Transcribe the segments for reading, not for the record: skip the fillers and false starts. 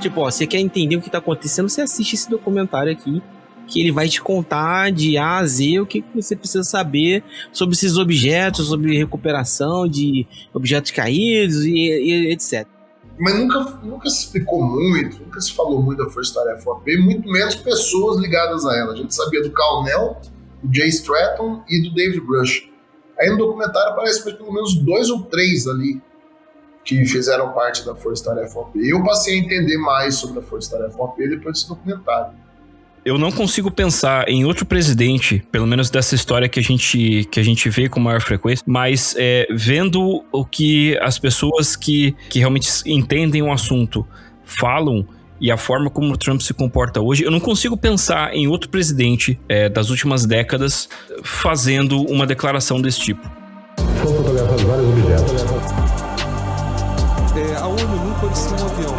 Tipo, ó, você quer entender o que tá acontecendo, você assiste esse documentário aqui, que ele vai te contar de A a Z o que você precisa saber sobre esses objetos, sobre recuperação de objetos caídos e etc. Mas nunca se explicou muito, nunca se falou muito da Força Tarefa OP, muito menos pessoas ligadas a ela. A gente sabia do Cal Nel, do Jay Stratton e do David Grush. Aí no documentário aparece pelo menos 2 ou 3 ali que fizeram parte da Força Tarefa OP. Eu passei a entender mais sobre a Força Tarefa OP depois desse documentário. Eu não consigo pensar em outro presidente, pelo menos dessa história que a gente vê com maior frequência, mas vendo o que as pessoas que realmente entendem o assunto falam e a forma como o Trump se comporta hoje, eu não consigo pensar em outro presidente das últimas décadas fazendo uma declaração desse tipo. Foram fotografados vários objetos. A ONU nunca ofereceu um avião.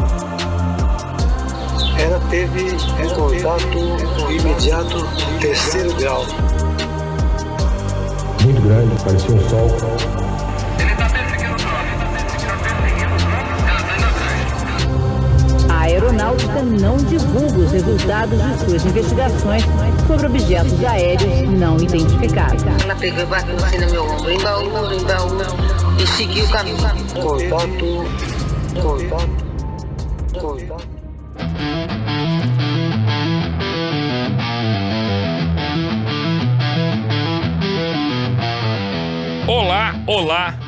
Ela teve um contato imediato de terceiro grau. Muito grande, parecia um sol. Ele está perseguindo o Trump. Ela está indo atrás. A aeronáutica não divulga os resultados de suas investigações sobre objetos aéreos não identificados. Ela pegou e bateu assim no meu ombro, embaú, e seguiu o caminho. Contato.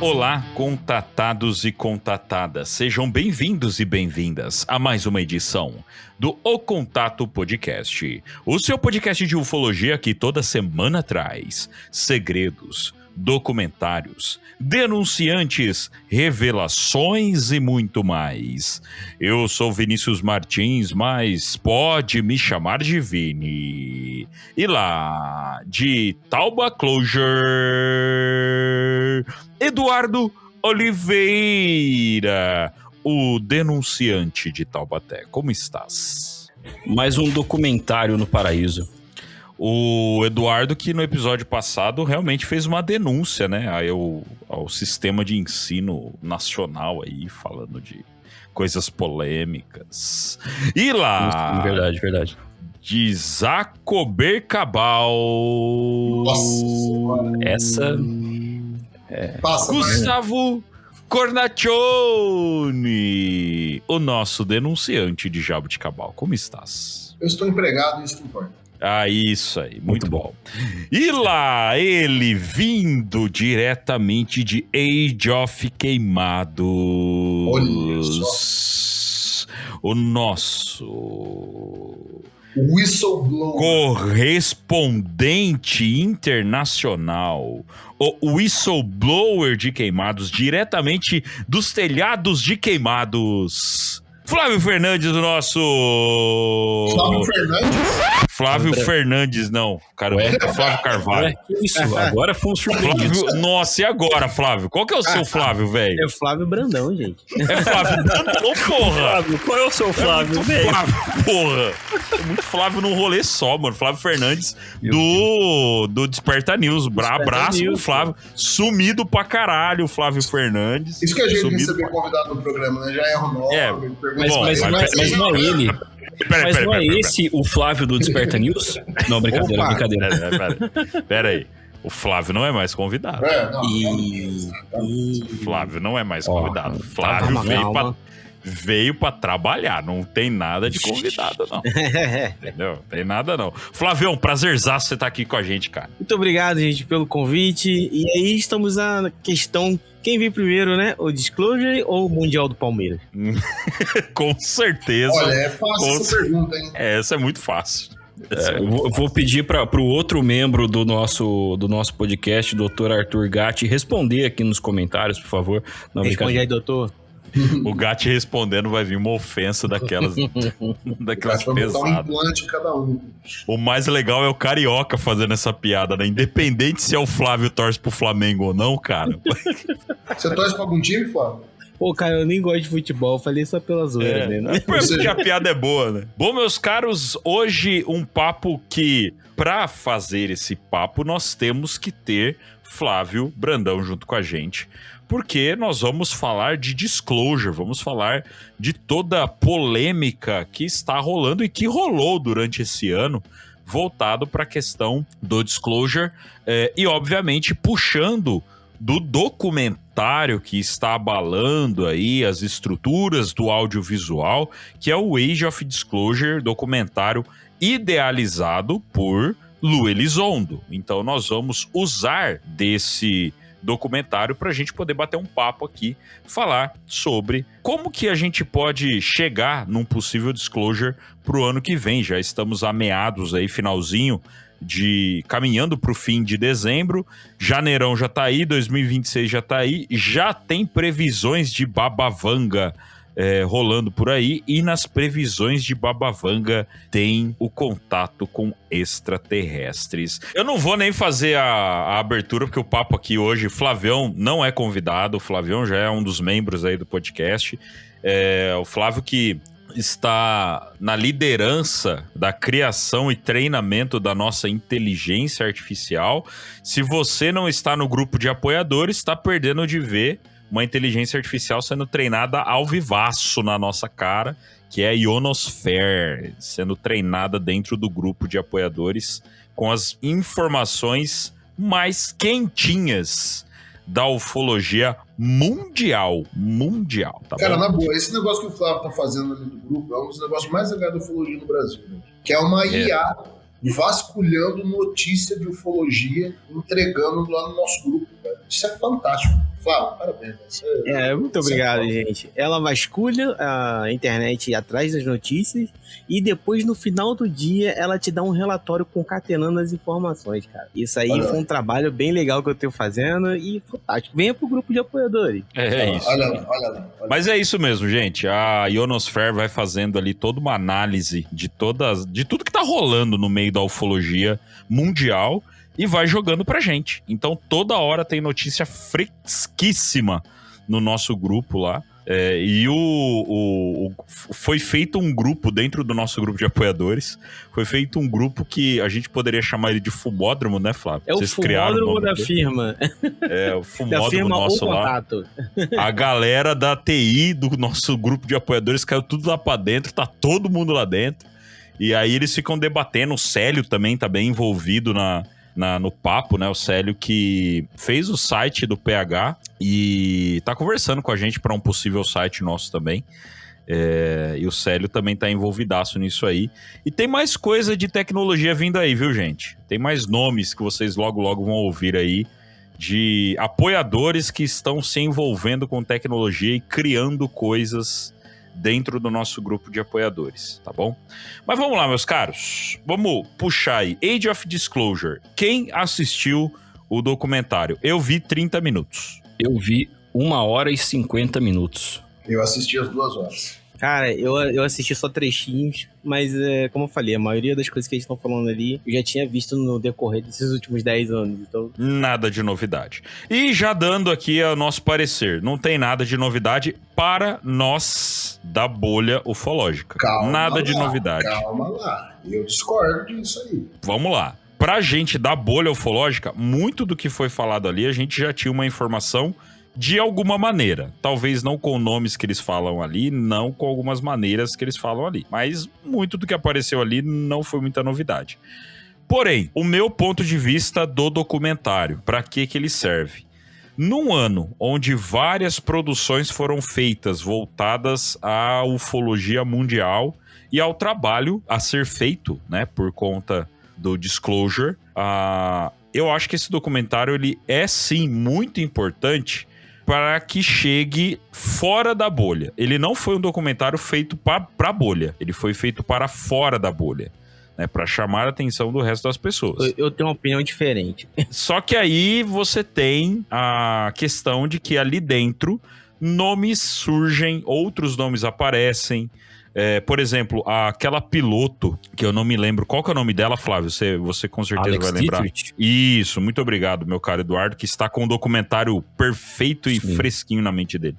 Olá, contatados e contatadas. Sejam bem-vindos e bem-vindas a mais uma edição do O Contato Podcast. O seu podcast de ufologia que toda semana traz segredos, documentários, denunciantes, revelações e muito mais. Eu sou Vinícius Martins, mas pode me chamar de Vini. E lá, de Tauba Closure, Eduardo Oliveira, o denunciante de Taubaté. Como estás? Mais um documentário no paraíso. O Eduardo, que no episódio passado realmente fez uma denúncia, né, ao sistema de ensino nacional aí, falando de coisas polêmicas. E lá... Verdade. De Zacober Cabal. Nossa. Essa... Gustavo Cornaccione, o nosso denunciante de Jabuticabal. Como estás? Eu estou empregado, isso que importa. Ah, isso aí, muito bom. E lá, ele vindo diretamente de Age of Queimados. Olha só. O nosso... Whistleblower. Correspondente internacional. O whistleblower de Queimados, diretamente dos telhados de Queimados. Flávio Fernandes, o nosso... Flávio Fernandes? Flávio Fernandes, não. Cara, Flávio Carvalho. Que isso? Agora fomos surpreendidos. Nossa, e agora, Flávio? Qual que é o seu Flávio, velho? É o Flávio Brandão, gente. É Flávio Brandão, porra! Flávio, qual é o seu Flávio, velho? Flávio, porra! É muito Flávio num rolê só, mano. Flávio Fernandes do Desperta News. Abraço pro Flávio. Sumido pra caralho, Flávio Fernandes. Isso que a gente Sumido receber convidado no programa, né? Já é o nome. Mas não é ele. Mas não é esse o Flávio do Desperta News? Não, brincadeira. Pera aí. O Flávio não é mais convidado. Flávio não é mais convidado. Flávio veio pra trabalhar. Não tem nada de convidado, não. Entendeu? Não tem nada, não. Flávio, prazerzaço você tá aqui com a gente, cara. Muito obrigado, gente, pelo convite. E aí estamos na questão... Quem veio primeiro, né? O Disclosure ou o Mundial do Palmeiras? Com certeza. Olha, é fácil essa pergunta, hein? Essa é muito fácil. Eu vou pedir pro outro membro do nosso podcast, Dr. Arthur Gatti, responder aqui nos comentários, por favor. Não, responde aí, doutor. O Gatti respondendo vai vir uma ofensa daquelas pesadas. Botar um implante em cada um. O mais legal é o Carioca fazendo essa piada, né? Independente se é o Flávio torce pro Flamengo ou não, cara. Você torce pra algum time, Flávio? Pô, cara, eu nem gosto de futebol, falei só pela zoeira, né? É porque a piada é boa, né? Bom, meus caros, hoje um papo que, pra fazer esse papo, nós temos que ter Flávio Brandão junto com a gente, porque nós vamos falar de disclosure, vamos falar de toda a polêmica que está rolando e que rolou durante esse ano, voltado para a questão do disclosure e, obviamente, puxando do documentário que está abalando aí as estruturas do audiovisual, que é o Age of Disclosure, documentário idealizado por Lou Elizondo. Então nós vamos usar desse documentário para a gente poder bater um papo aqui, falar sobre como que a gente pode chegar num possível disclosure pro ano que vem. Já estamos a meados aí, finalzinho caminhando pro fim de dezembro, janeirão já tá aí, 2026 já tá aí, já tem previsões de Babavanga rolando por aí, e nas previsões de Babavanga tem o contato com extraterrestres. Eu não vou nem fazer a abertura, porque o papo aqui hoje, Flavião não é convidado, o Flavião já é um dos membros aí do podcast, o Flávio que está na liderança da criação e treinamento da nossa inteligência artificial. Se você não está no grupo de apoiadores, está perdendo de ver uma inteligência artificial sendo treinada ao vivaço na nossa cara, que é a Ionosphere, sendo treinada dentro do grupo de apoiadores com as informações mais quentinhas da ufologia mundial, tá Cara, bom? na boa, esse negócio que o Flávio tá fazendo ali no grupo é um dos negócios mais legais da ufologia no Brasil, né? Que é uma IA vasculhando notícia de ufologia, entregando lá no nosso grupo, cara. Isso é fantástico. Flávio, parabéns. Muito obrigado, gente. Ela vasculha a internet atrás das notícias e depois, no final do dia, ela te dá um relatório concatenando as informações, cara. Isso aí foi um trabalho bem legal que eu tenho fazendo e fantástico. Venha pro grupo de apoiadores. É isso. Olha lá. Mas é isso mesmo, gente. A Ionosphere vai fazendo ali toda uma análise de tudo que tá rolando no meio da ufologia mundial e vai jogando pra gente. Então toda hora tem notícia fresquíssima no nosso grupo lá. Foi feito um grupo dentro do nosso grupo de apoiadores. Foi feito um grupo que a gente poderia chamar ele de Fumódromo, né, Flávio? É o Fumódromo da firma. É, o Fumódromo da firma nosso ou lá. contato. A galera da TI do nosso grupo de apoiadores caiu tudo lá pra dentro, tá todo mundo lá dentro. E aí eles ficam debatendo. O Célio também tá bem envolvido no papo, né? O Célio que fez o site do PH e tá conversando com a gente para um possível site nosso também. E o Célio também tá envolvidaço nisso aí. E tem mais coisa de tecnologia vindo aí, viu, gente? Tem mais nomes que vocês logo vão ouvir aí de apoiadores que estão se envolvendo com tecnologia e criando coisas dentro do nosso grupo de apoiadores, tá bom? Mas vamos lá, meus caros. Vamos puxar aí. Age of Disclosure. Quem assistiu o documentário? Eu vi 30 minutos. Eu vi 1 hora e 50 minutos. Eu assisti as 2 horas. Cara, eu assisti só trechinhos, mas como eu falei, a maioria das coisas que eles estão falando ali, eu já tinha visto no decorrer desses últimos 10 anos, então... Nada de novidade. E já dando aqui o nosso parecer, não tem nada de novidade para nós da bolha ufológica. Nada de novidade. Calma lá, eu discordo disso aí. Vamos lá. Pra gente da bolha ufológica, muito do que foi falado ali, a gente já tinha uma informação de alguma maneira. Talvez não com nomes que eles falam ali, não com algumas maneiras que eles falam ali. Mas muito do que apareceu ali não foi muita novidade. Porém, o meu ponto de vista do documentário, para que ele serve? Num ano onde várias produções foram feitas voltadas à ufologia mundial e ao trabalho a ser feito, né, por conta do disclosure, eu acho que esse documentário ele é sim muito importante para que chegue fora da bolha. Ele não foi um documentário feito para a bolha, ele foi feito para fora da bolha, né, para chamar a atenção do resto das pessoas. Eu tenho uma opinião diferente. Só que aí você tem a questão de que ali dentro nomes surgem, outros nomes aparecem. Por exemplo, aquela piloto, que eu não me lembro. Qual que é o nome dela, Flávio? Você com certeza Alex vai lembrar. Dietrich. Isso, muito obrigado, meu caro Eduardo, que está com um documentário perfeito e fresquinho na mente dele.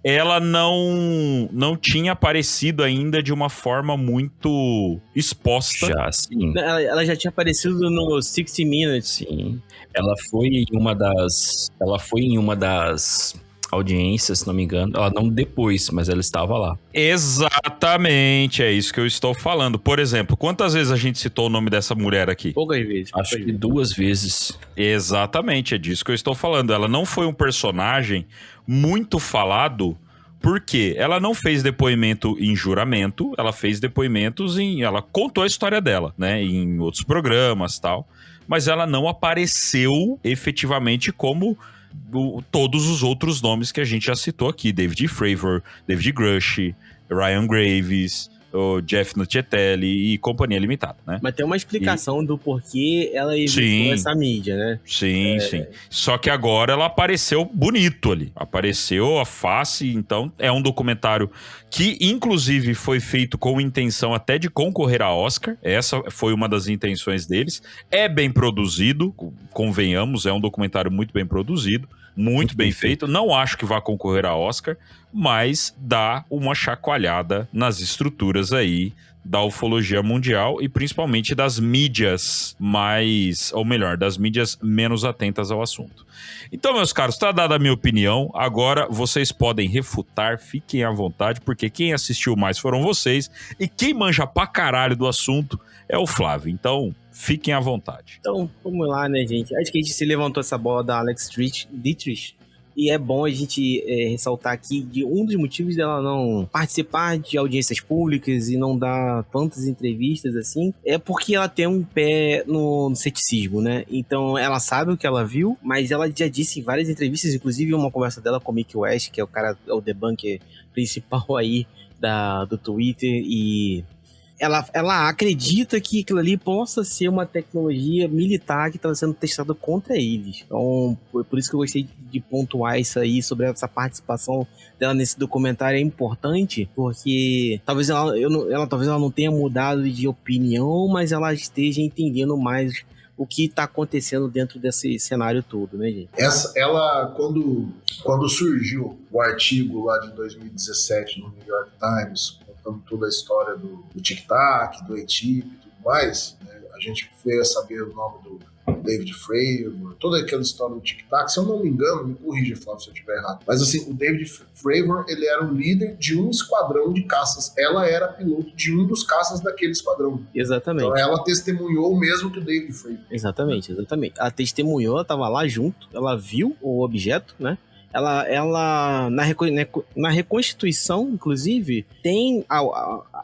ela não tinha aparecido ainda de uma forma muito exposta. Já, sim. Ela já tinha aparecido no 60 Minutes. Sim. Ela foi em uma das audiências, se não me engano. Ela não depois, mas ela estava lá. Exatamente, é isso que eu estou falando. Por exemplo, quantas vezes a gente citou o nome dessa mulher aqui? Poucas vezes. Acho que 2 vezes. Exatamente, é disso que eu estou falando. Ela não foi um personagem muito falado, porque ela não fez depoimento em juramento, ela fez depoimentos ela contou a história dela, né, em outros programas e tal, mas ela não apareceu efetivamente como todos os outros nomes que a gente já citou aqui: David Fravor, David Grush, Ryan Graves, o Jeff Nuccitelli e Companhia Limitada, né? Mas tem uma explicação do porquê ela evitou essa mídia, né? Sim. Só que agora ela apareceu bonito ali. Apareceu a face, então é um documentário que, inclusive, foi feito com intenção até de concorrer a Oscar. Essa foi uma das intenções deles. É bem produzido, convenhamos, é um documentário muito bem produzido, muito bem feito. Não acho que vá concorrer a Oscar, mas dá uma chacoalhada nas estruturas aí da ufologia mundial e principalmente das mídias das mídias menos atentas ao assunto. Então, meus caros, tá dada a minha opinião. Agora vocês podem refutar, fiquem à vontade, porque quem assistiu mais foram vocês e quem manja pra caralho do assunto é o Flávio. Então, fiquem à vontade. Então, vamos lá, né, gente? Acho que a gente se levantou essa bola da Alex Dietrich. E é bom a gente ressaltar aqui de um dos motivos dela não participar de audiências públicas e não dar tantas entrevistas assim, é porque ela tem um pé no ceticismo, né? Então ela sabe o que ela viu, mas ela já disse em várias entrevistas, inclusive uma conversa dela com o Mick West, que é o debunker principal aí do Twitter, e ela acredita que aquilo ali possa ser uma tecnologia militar que está sendo testada contra eles. Então, por isso que eu gostei de pontuar isso aí, sobre essa participação dela nesse documentário. É importante, porque talvez ela não tenha mudado de opinião, mas ela esteja entendendo mais o que está acontecendo dentro desse cenário todo, né, gente? Ela, quando surgiu o artigo lá de 2017 no New York Times, contando toda a história do Tic-Tac, do E-Tip e tudo mais, né, a gente veio a saber o nome do David Fravor, toda aquela história do Tic-Tac. Se eu não me engano, me corrija, Flávio, se eu estiver errado, mas assim, o David Fravor, ele era o líder de um esquadrão de caças. Ela era piloto de um dos caças daquele esquadrão. Exatamente. Então ela testemunhou o mesmo que o David Fravor. Exatamente. Ela testemunhou, ela estava lá junto, ela viu o objeto, né? Ela na reconstituição,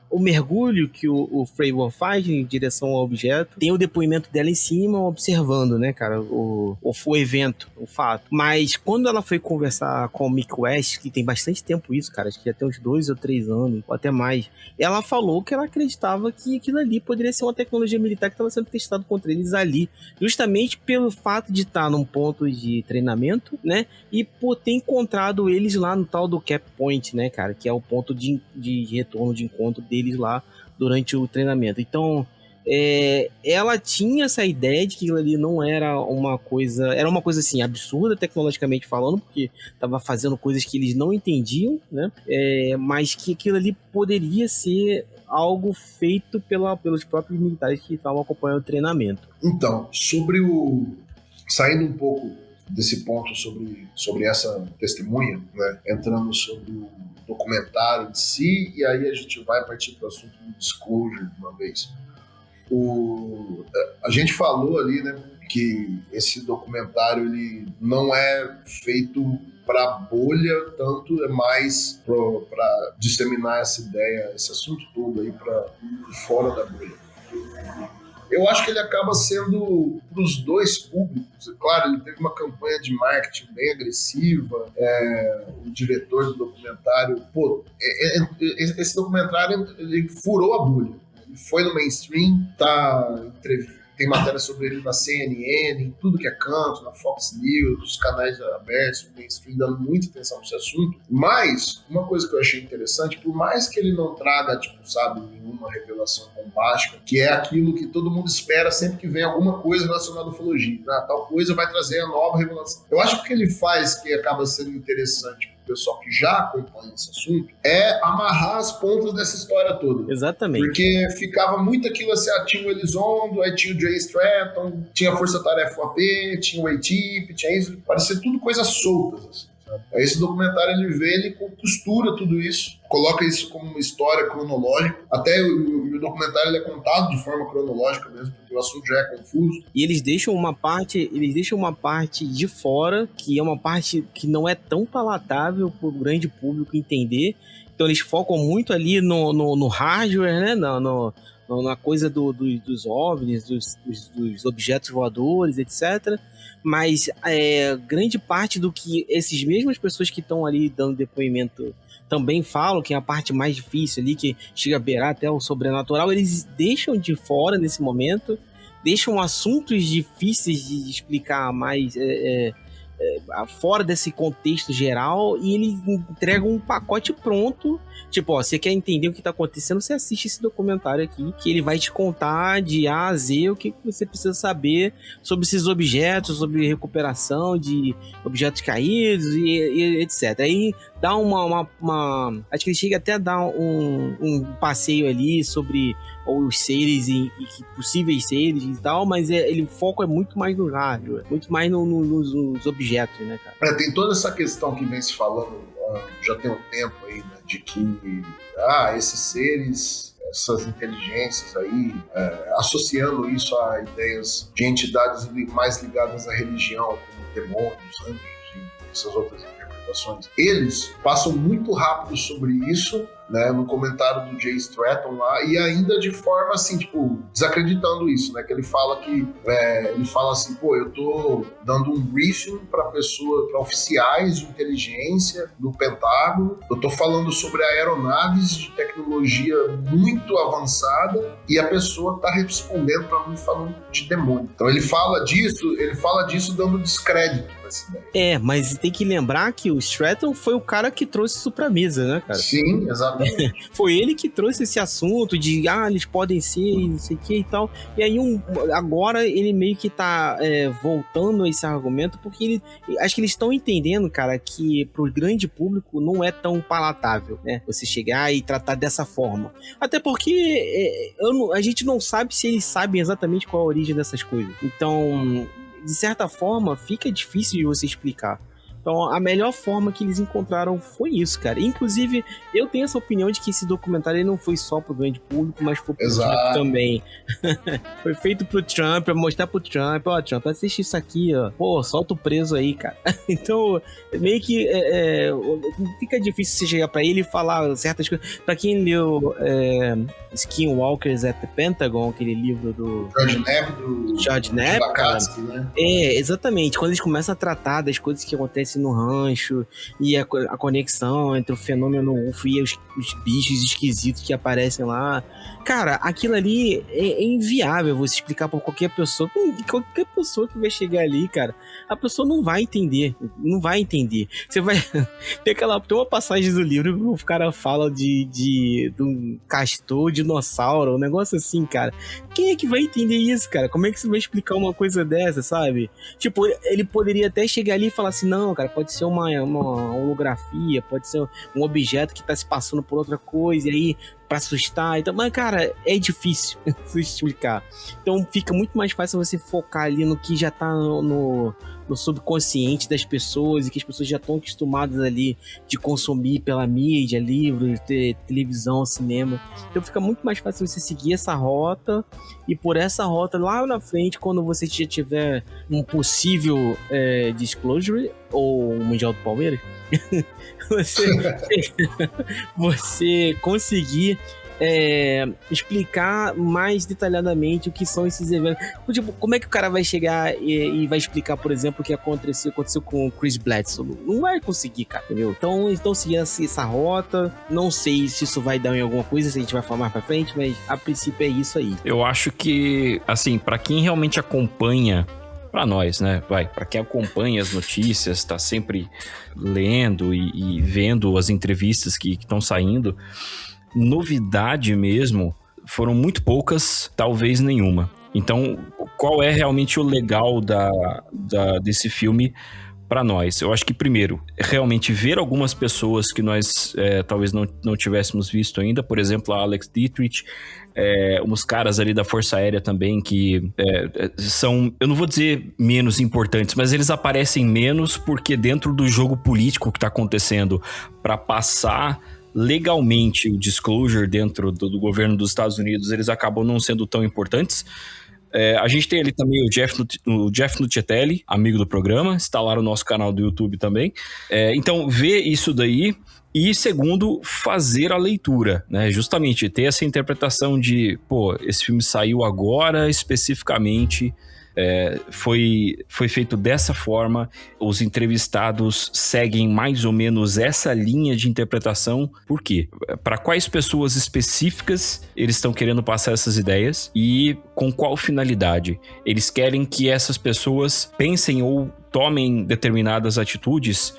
o mergulho que o Fravor faz em direção ao objeto, tem o depoimento dela em cima, observando, né, cara, o evento, o fato. Mas quando ela foi conversar com o Mick West, que tem bastante tempo isso, cara, acho que já tem uns 2 ou 3 anos, ou até mais, ela falou que ela acreditava que aquilo ali poderia ser uma tecnologia militar que estava sendo testada contra eles ali, justamente pelo fato de estar num ponto de treinamento, né, e por ter encontrado eles lá no tal do Cap Point, né, cara, que é o ponto de retorno, de encontro deles lá durante o treinamento. Então, ela tinha essa ideia de que aquilo ali não era uma coisa... Era uma coisa, assim, absurda, tecnologicamente falando, porque estava fazendo coisas que eles não entendiam, né, mas que aquilo ali poderia ser algo feito pelos próprios militares que estavam acompanhando o treinamento. Então, saindo um pouco desse ponto sobre essa testemunha, né, entrando sobre o documentário em si, e aí a gente vai partir para o assunto do disclosure de uma vez. A gente falou ali, né, que esse documentário ele não é feito para bolha, tanto é mais para disseminar essa ideia, esse assunto todo aí para fora da bolha. Eu acho que ele acaba sendo para os dois públicos. Claro, ele teve uma campanha de marketing bem agressiva. O diretor do documentário... Esse documentário ele furou a bolha. Ele foi no mainstream, tem matéria sobre ele na CNN, em tudo que é canto, na Fox News, os canais abertos, o mainstream dando muita atenção para esse assunto. Mas, uma coisa que eu achei interessante, por mais que ele não traga, nenhuma revelação bombástica, que é aquilo que todo mundo espera sempre que vem alguma coisa relacionada à ufologia, né? Tal coisa vai trazer a nova revelação. Eu acho que o que ele faz que acaba sendo interessante o pessoal que já acompanha esse assunto, é amarrar as pontas dessa história toda. Exatamente. Porque ficava muito aquilo assim, tinha o Elizondo, aí tinha o Jay Stratton, tinha a Força Tarefa UAP, tinha o A-Tip, tinha isso, parecia tudo coisas soltas, assim. Aí esse documentário ele costura tudo isso, coloca isso como uma história cronológica, até o documentário ele é contado de forma cronológica mesmo, porque o assunto já é confuso. E eles deixam uma parte de fora, que é uma parte que não é tão palatável para o grande público entender. Então eles focam muito ali no hardware, né? Na coisa dos OVNIs, dos objetos voadores, etc. Mas grande parte do que essas mesmas pessoas que estão ali dando depoimento também falam, que é a parte mais difícil ali, que chega a beirar até o sobrenatural, eles deixam de fora nesse momento, deixam assuntos difíceis de explicar mais fora desse contexto geral, e eles entregam um pacote pronto. Tipo, você quer entender o que tá acontecendo, você assiste esse documentário aqui, que ele vai te contar de A a Z o que você precisa saber sobre esses objetos, sobre recuperação de objetos caídos e etc. Aí dá acho que ele chega até a dar um passeio ali sobre os seres e possíveis seres e tal, mas ele foco é muito mais no hardware, muito mais nos objetos, né, cara? Tem toda essa questão que vem se falando já tem um tempo aí, né, de que esses seres, essas inteligências aí, associando isso a ideias de entidades mais ligadas à religião, como demônios, anjos e essas outras interpretações, eles passam muito rápido sobre isso, né, no comentário do Jay Stratton lá, e ainda de forma assim, tipo, desacreditando isso, né, que ele fala assim, pô, eu tô dando um briefing para oficiais de inteligência do Pentágono, eu tô falando sobre aeronaves de tecnologia muito avançada, e a pessoa tá respondendo para mim falando de demônio. Então ele fala disso dando descrédito pra essa ideia. Mas tem que lembrar que o Stratton foi o cara que trouxe isso pra mesa, né, cara? Sim, exatamente. Foi ele que trouxe esse assunto de eles podem ser, não sei o que e tal. E aí agora ele meio que tá voltando a esse argumento, porque acho que eles estão entendendo, cara, que pro grande público não é tão palatável, né? Você chegar e tratar dessa forma. Até porque a gente não sabe se eles sabem exatamente qual a origem dessas coisas. Então, de certa forma, fica difícil de você explicar. Então, a melhor forma que eles encontraram foi isso, cara. Inclusive, eu tenho essa opinião de que esse documentário ele não foi só pro grande público, mas foi pro Trump também. Foi feito pro Trump, pra mostrar pro Trump, Trump, assiste isso aqui, ó. Pô, solta o preso aí, cara. Então, meio que fica difícil você chegar pra ele e falar certas coisas. Pra quem leu Skinwalkers at the Pentagon, aquele livro do George Knapp, né? Exatamente. Quando eles começam a tratar das coisas que acontecem no rancho e a conexão entre o fenômeno UFO e os bichos esquisitos que aparecem lá, cara, aquilo ali é inviável você explicar pra qualquer pessoa. Qualquer pessoa que vai chegar ali, cara, a pessoa não vai entender. Você vai tem uma passagem do livro que o cara fala de um castor, dinossauro, um negócio assim, cara. Quem é que vai entender isso, cara? Como é que você vai explicar uma coisa dessa, sabe? Tipo, ele poderia até chegar ali e falar assim, não, cara, pode ser uma holografia, pode ser um objeto que tá se passando por outra coisa, e aí pra assustar, então, mas cara, é difícil explicar. Então fica muito mais fácil você focar ali no que já tá no subconsciente das pessoas, e que as pessoas já estão acostumadas ali de consumir pela mídia, livros, televisão, cinema. Então fica muito mais fácil você seguir essa rota, e por essa rota lá na frente, quando você já tiver um possível disclosure ou o Mundial do Palmeiras, você conseguir explicar mais detalhadamente o que são esses eventos. Tipo, como é que o cara vai chegar e vai explicar, por exemplo, o que aconteceu com o Chris Bledsoe? Não vai conseguir, cara, entendeu? Então seguindo essa rota, não sei se isso vai dar em alguma coisa, se a gente vai falar mais pra frente, mas a princípio é isso aí. Eu acho que, assim, pra quem realmente acompanha, pra nós, né? Pra quem acompanha as notícias, tá sempre lendo e vendo as entrevistas que estão saindo, novidade mesmo, foram muito poucas, talvez nenhuma. Então, qual é realmente o legal desse filme para nós? Eu acho que, primeiro, realmente ver algumas pessoas que nós talvez não tivéssemos visto ainda, por exemplo, a Alex Dietrich, uns caras ali da Força Aérea também que são, eu não vou dizer menos importantes, mas eles aparecem menos porque dentro do jogo político que está acontecendo para passar legalmente o disclosure dentro do governo dos Estados Unidos, eles acabam não sendo tão importantes. A gente tem ali também o Jeff Nuccitelli, amigo do programa, está lá no nosso canal do YouTube também. Então, ver isso daí e, segundo, fazer a leitura, né? Justamente ter essa interpretação de, esse filme saiu agora especificamente, foi feito dessa forma, os entrevistados seguem mais ou menos essa linha de interpretação. Por quê? Para quais pessoas específicas eles estão querendo passar essas ideias e com qual finalidade? Eles querem que essas pessoas pensem ou tomem determinadas atitudes,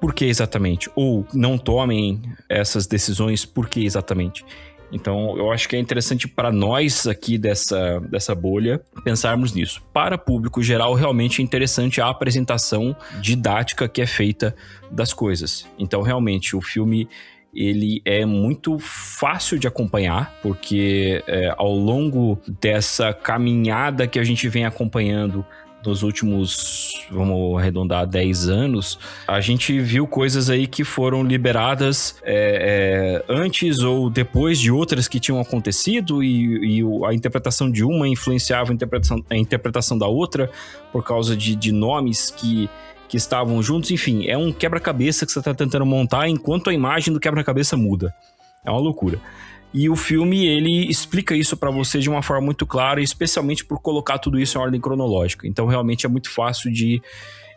por que exatamente? Ou não tomem essas decisões, por que exatamente? Então, eu acho que é interessante para nós aqui dessa bolha pensarmos nisso. Para público geral, realmente é interessante a apresentação didática que é feita das coisas. Então, realmente, o filme ele é muito fácil de acompanhar, porque ao longo dessa caminhada que a gente vem acompanhando nos últimos, vamos arredondar, 10 anos, a gente viu coisas aí que foram liberadas antes ou depois de outras que tinham acontecido e a interpretação de uma influenciava a interpretação da outra por causa de nomes que estavam juntos. Enfim, é um quebra-cabeça que você está tentando montar enquanto a imagem do quebra-cabeça muda. É uma loucura. E o filme, ele explica isso pra você de uma forma muito clara, especialmente por colocar tudo isso em ordem cronológica. Então, realmente, é muito fácil de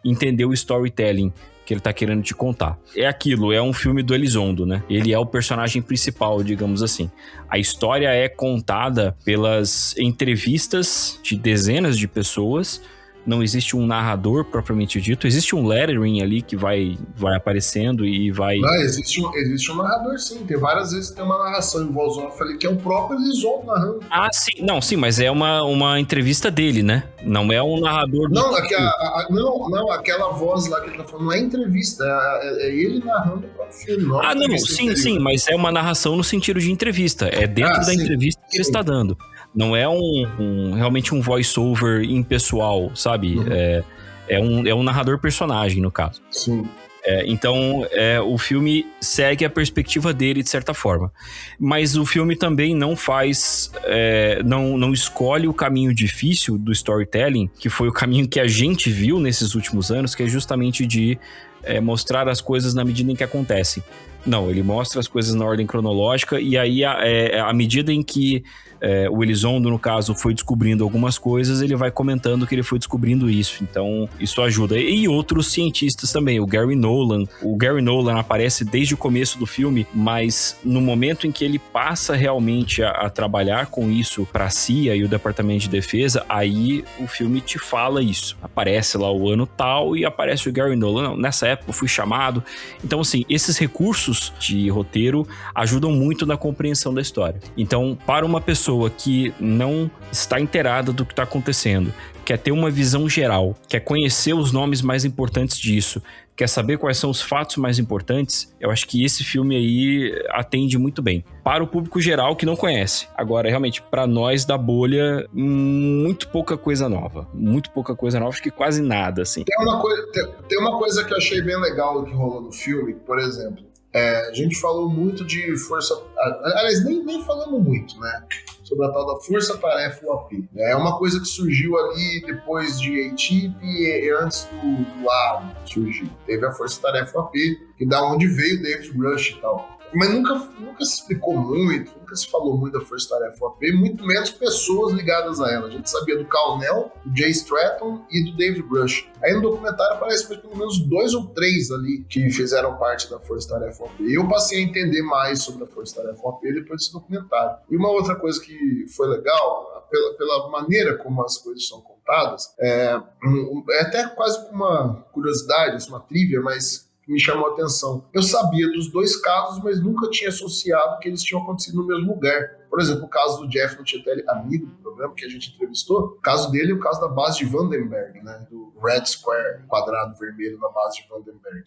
entender o storytelling que ele tá querendo te contar. É aquilo, é um filme do Elizondo, né? Ele é o personagem principal, digamos assim. A história é contada pelas entrevistas de dezenas de pessoas. Não existe um narrador propriamente dito. Existe um lettering ali que vai aparecendo e vai... Não, existe um narrador, sim. Tem várias vezes que tem uma narração em voz off ali, que é o próprio Elizondo narrando. Ah, sim. Não, sim, mas é uma entrevista dele, né? Não é um narrador... Não, aquela voz lá que ele tá falando não é entrevista, é ele narrando o próprio filme. Não, sim, mas é uma narração no sentido de entrevista. É dentro da entrevista que ele está dando. Não é realmente um voice-over impessoal, sabe? Uhum. É um narrador personagem, no caso. Sim. Então, o filme segue a perspectiva dele, de certa forma. Mas o filme também não faz... não escolhe o caminho difícil do storytelling, que foi o caminho que a gente viu nesses últimos anos, que é justamente de mostrar as coisas na medida em que acontecem. Não, ele mostra as coisas na ordem cronológica, e aí, à medida em que o Elizondo, no caso, foi descobrindo algumas coisas, ele vai comentando que ele foi descobrindo isso. Então, isso ajuda. E outros cientistas também, o Gary Nolan. O Gary Nolan aparece desde o começo do filme, mas no momento em que ele passa realmente a trabalhar com isso para a CIA e o Departamento de Defesa, aí o filme te fala isso. Aparece lá o ano tal e aparece o Gary Nolan. Não, nessa época eu fui chamado. Então, assim, esses recursos de roteiro ajudam muito na compreensão da história. Então, para uma pessoa que não está inteirada do que está acontecendo, quer ter uma visão geral, quer conhecer os nomes mais importantes disso, quer saber quais são os fatos mais importantes, eu acho que esse filme aí atende muito bem. Para o público geral que não conhece. Agora, realmente, para nós da bolha, muito pouca coisa nova. Muito pouca coisa nova, acho que quase nada, assim. Tem uma coisa que eu achei bem legal que rolou no filme, por exemplo, a gente falou muito de força... Aliás, nem falamos muito, né? Sobre a tal da Força Tarefa UAP. É uma coisa que surgiu ali depois de A-Tip e antes do A surgir. Teve a Força Tarefa UAP, que da onde veio o David Rush e tal. Mas nunca se explicou muito, nunca se falou muito da Força Tarefa UAP, muito menos pessoas ligadas a ela. A gente sabia do Colonel, do Jay Stratton e do David Rush. Aí no documentário aparece pelo menos 2 ou 3 ali que fizeram parte da Força Tarefa UAP. E eu passei a entender mais sobre a Força Tarefa UAP depois desse documentário. E uma outra coisa que foi legal, pela maneira como as coisas são contadas, é até quase uma curiosidade, uma trivia, mas me chamou a atenção. Eu sabia dos 2 casos, mas nunca tinha associado que eles tinham acontecido no mesmo lugar. Por exemplo, o caso do Jeff Nuccitelli, amigo do programa que a gente entrevistou, o caso dele é o caso da base de Vandenberg, né, do Red Square, quadrado vermelho na base de Vandenberg.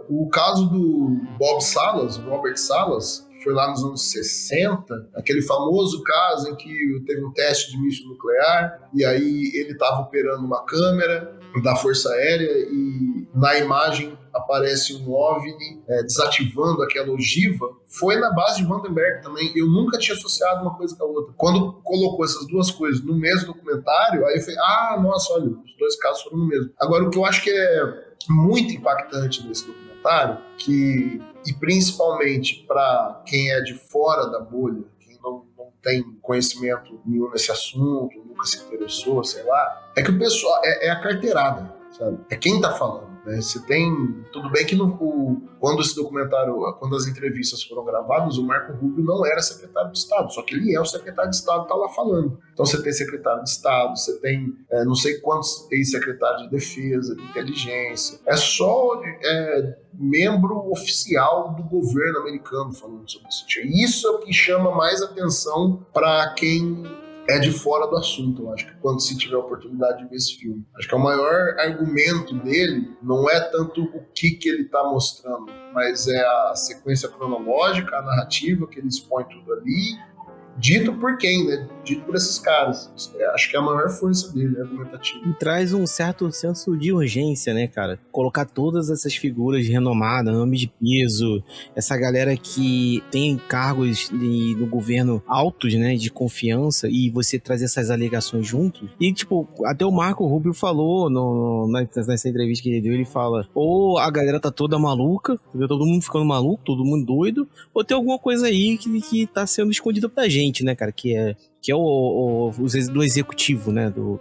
O caso do Robert Salas, que foi lá nos anos 60, aquele famoso caso em que teve um teste de míssil nuclear e aí ele estava operando uma câmera da Força Aérea e na imagem aparece um OVNI desativando aquela ogiva, foi na base de Vandenberg também. Eu nunca tinha associado uma coisa com a outra. Quando colocou essas duas coisas no mesmo documentário, aí eu falei, nossa, olha, os dois casos foram no mesmo. Agora, o que eu acho que é muito impactante nesse documentário, e principalmente para quem é de fora da bolha, quem não tem conhecimento nenhum nesse assunto, nunca se interessou, sei lá, é que o pessoal é a carteirada, sabe? É quem tá falando. Você tem... Tudo bem que quando esse documentário, quando as entrevistas foram gravadas, o Marco Rubio não era secretário de Estado, só que ele é o secretário de Estado, tá lá falando. Então você tem secretário de Estado, você tem não sei quantos ex-secretários de Defesa, de Inteligência. É só membro oficial do governo americano falando sobre isso. Isso é o que chama mais atenção para quem é de fora do assunto, eu acho que quando se tiver a oportunidade de ver esse filme. Acho que o maior argumento dele não é tanto o que ele está mostrando, mas é a sequência cronológica, a narrativa que ele expõe tudo ali, dito por quem, né? Dito por esses caras. Acho que é a maior força dele, argumentativa. E traz um certo senso de urgência, né, cara? Colocar todas essas figuras renomadas, nomes de peso, essa galera que tem cargos no governo altos, né, de confiança, e você trazer essas alegações juntos. E, tipo, até o Marco Rubio falou nessa entrevista que ele deu, ele fala, ou a galera tá toda maluca, todo mundo ficando maluco, todo mundo doido, ou tem alguma coisa aí que tá sendo escondida pra gente, né, cara, que é do executivo, né, do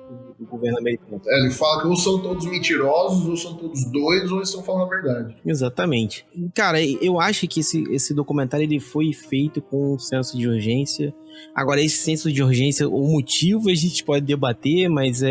governo americano. Ele fala que ou são todos mentirosos, ou são todos doidos, ou eles estão falando a verdade. Exatamente. Cara, eu acho que esse documentário ele foi feito com um senso de urgência. Agora, esse senso de urgência, o motivo a gente pode debater, mas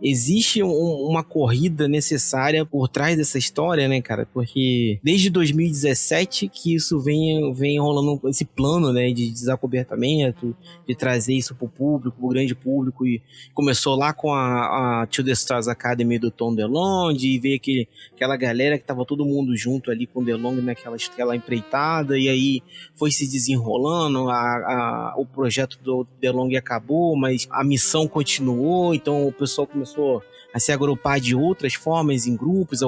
existe uma corrida necessária por trás dessa história, né, cara? Porque desde 2017 que isso vem rolando esse plano, né, de desacobertamento, de trazer isso pro público, pro grande público, e começou lá com a To The Stars Academy do Tom DeLonge, e veio aquela galera que tava todo mundo junto ali com o DeLonge naquela empreitada, e aí foi se desenrolando, o projeto do DeLonge acabou, mas a missão continuou, então o pessoal começou a se agrupar de outras formas em grupos,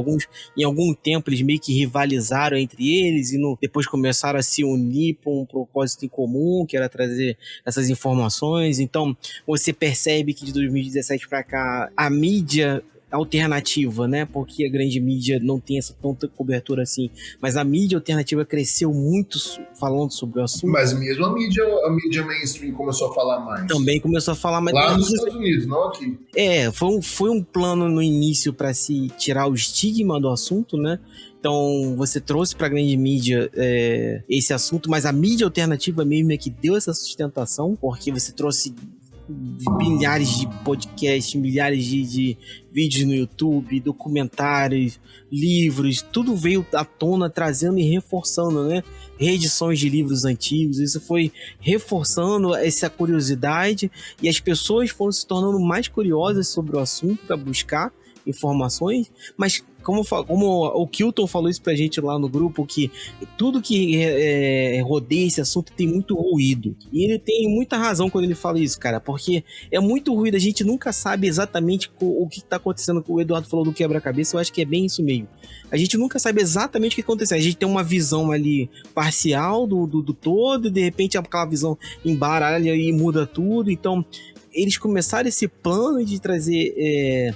em algum tempo eles meio que rivalizaram entre eles e depois começaram a se unir para um propósito em comum, que era trazer essas informações. Então você percebe que de 2017 para cá a mídia alternativa, né? Porque a grande mídia não tem essa tanta cobertura assim, mas a mídia alternativa cresceu muito falando sobre o assunto. Mas mesmo a mídia mainstream começou a falar mais. Também começou a falar mais. Lá nos Estados Unidos, não aqui. Foi um plano no início para se tirar o estigma do assunto, né? Então, você trouxe para a grande mídia esse assunto, mas a mídia alternativa mesmo é que deu essa sustentação, porque você trouxe milhares de podcasts, milhares de vídeos no YouTube, documentários, livros, tudo veio à tona trazendo e reforçando, né? Reedições de livros antigos, isso foi reforçando essa curiosidade e as pessoas foram se tornando mais curiosas sobre o assunto para buscar informações, mas como o Kilton falou isso pra gente lá no grupo, que tudo que rodeia esse assunto tem muito ruído. E ele tem muita razão quando ele fala isso, cara, porque é muito ruído, a gente nunca sabe exatamente o que tá acontecendo. O Eduardo falou do quebra-cabeça, eu acho que é bem isso mesmo. A gente nunca sabe exatamente o que aconteceu. A gente tem uma visão ali parcial do todo, e de repente aquela visão embaralha e muda tudo. Então, eles começaram esse plano de trazer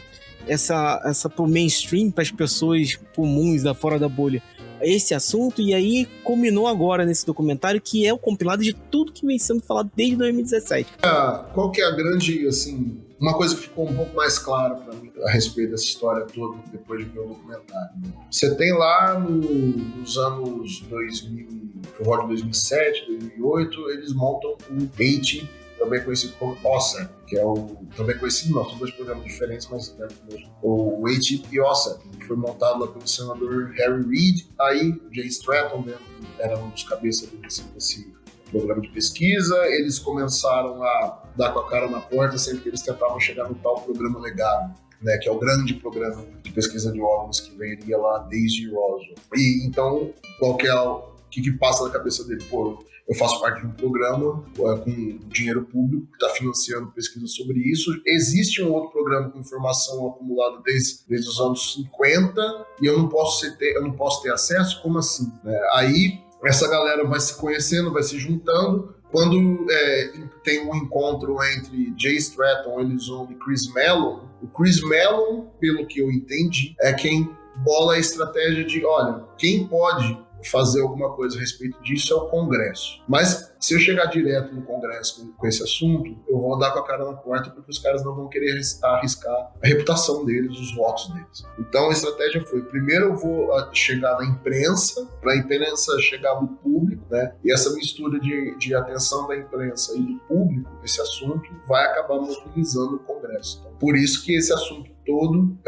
essa pro mainstream, para as pessoas comuns da fora da bolha, esse assunto, e aí culminou agora nesse documentário, que é o compilado de tudo que vem sendo falado desde 2017. Qual que é a grande, assim, uma coisa que ficou um pouco mais clara para mim a respeito dessa história toda, depois de ver o documentário? Você tem lá nos anos 2000, por volta de 2007, 2008, eles montam o Haiti, também conhecido como OSSEP, que é também conhecido, não, são dois programas diferentes, mas é o Haiti e OSSEP, que foi montado lá pelo senador Harry Reid. Aí o Jay Stratton era um dos cabeças desse programa de pesquisa. Eles começaram a dar com a cara na porta sempre que eles tentavam chegar no tal programa legado, né, que é o grande programa de pesquisa de OVNIs que veria lá desde Roswell. E então, qual que é o que passa na cabeça dele? Pô, eu faço parte de um programa com dinheiro público que está financiando pesquisa sobre isso. Existe um outro programa com informação acumulada desde os anos 50 e eu não posso ter acesso? Como assim? Aí essa galera vai se conhecendo, vai se juntando. Quando tem um encontro entre Jay Stratton, Elizondo e Chris Mellon, o Chris Mellon, pelo que eu entendi, é quem bola a estratégia de, olha, quem pode fazer alguma coisa a respeito disso é o Congresso. Mas se eu chegar direto no Congresso com esse assunto, eu vou andar com a cara na porta porque os caras não vão querer arriscar a reputação deles, os votos deles. Então a estratégia foi, primeiro eu vou chegar na imprensa, para a imprensa chegar no público, né? E essa mistura de atenção da imprensa e do público nesse assunto vai acabar mobilizando o Congresso. Então, por isso que esse assunto todo,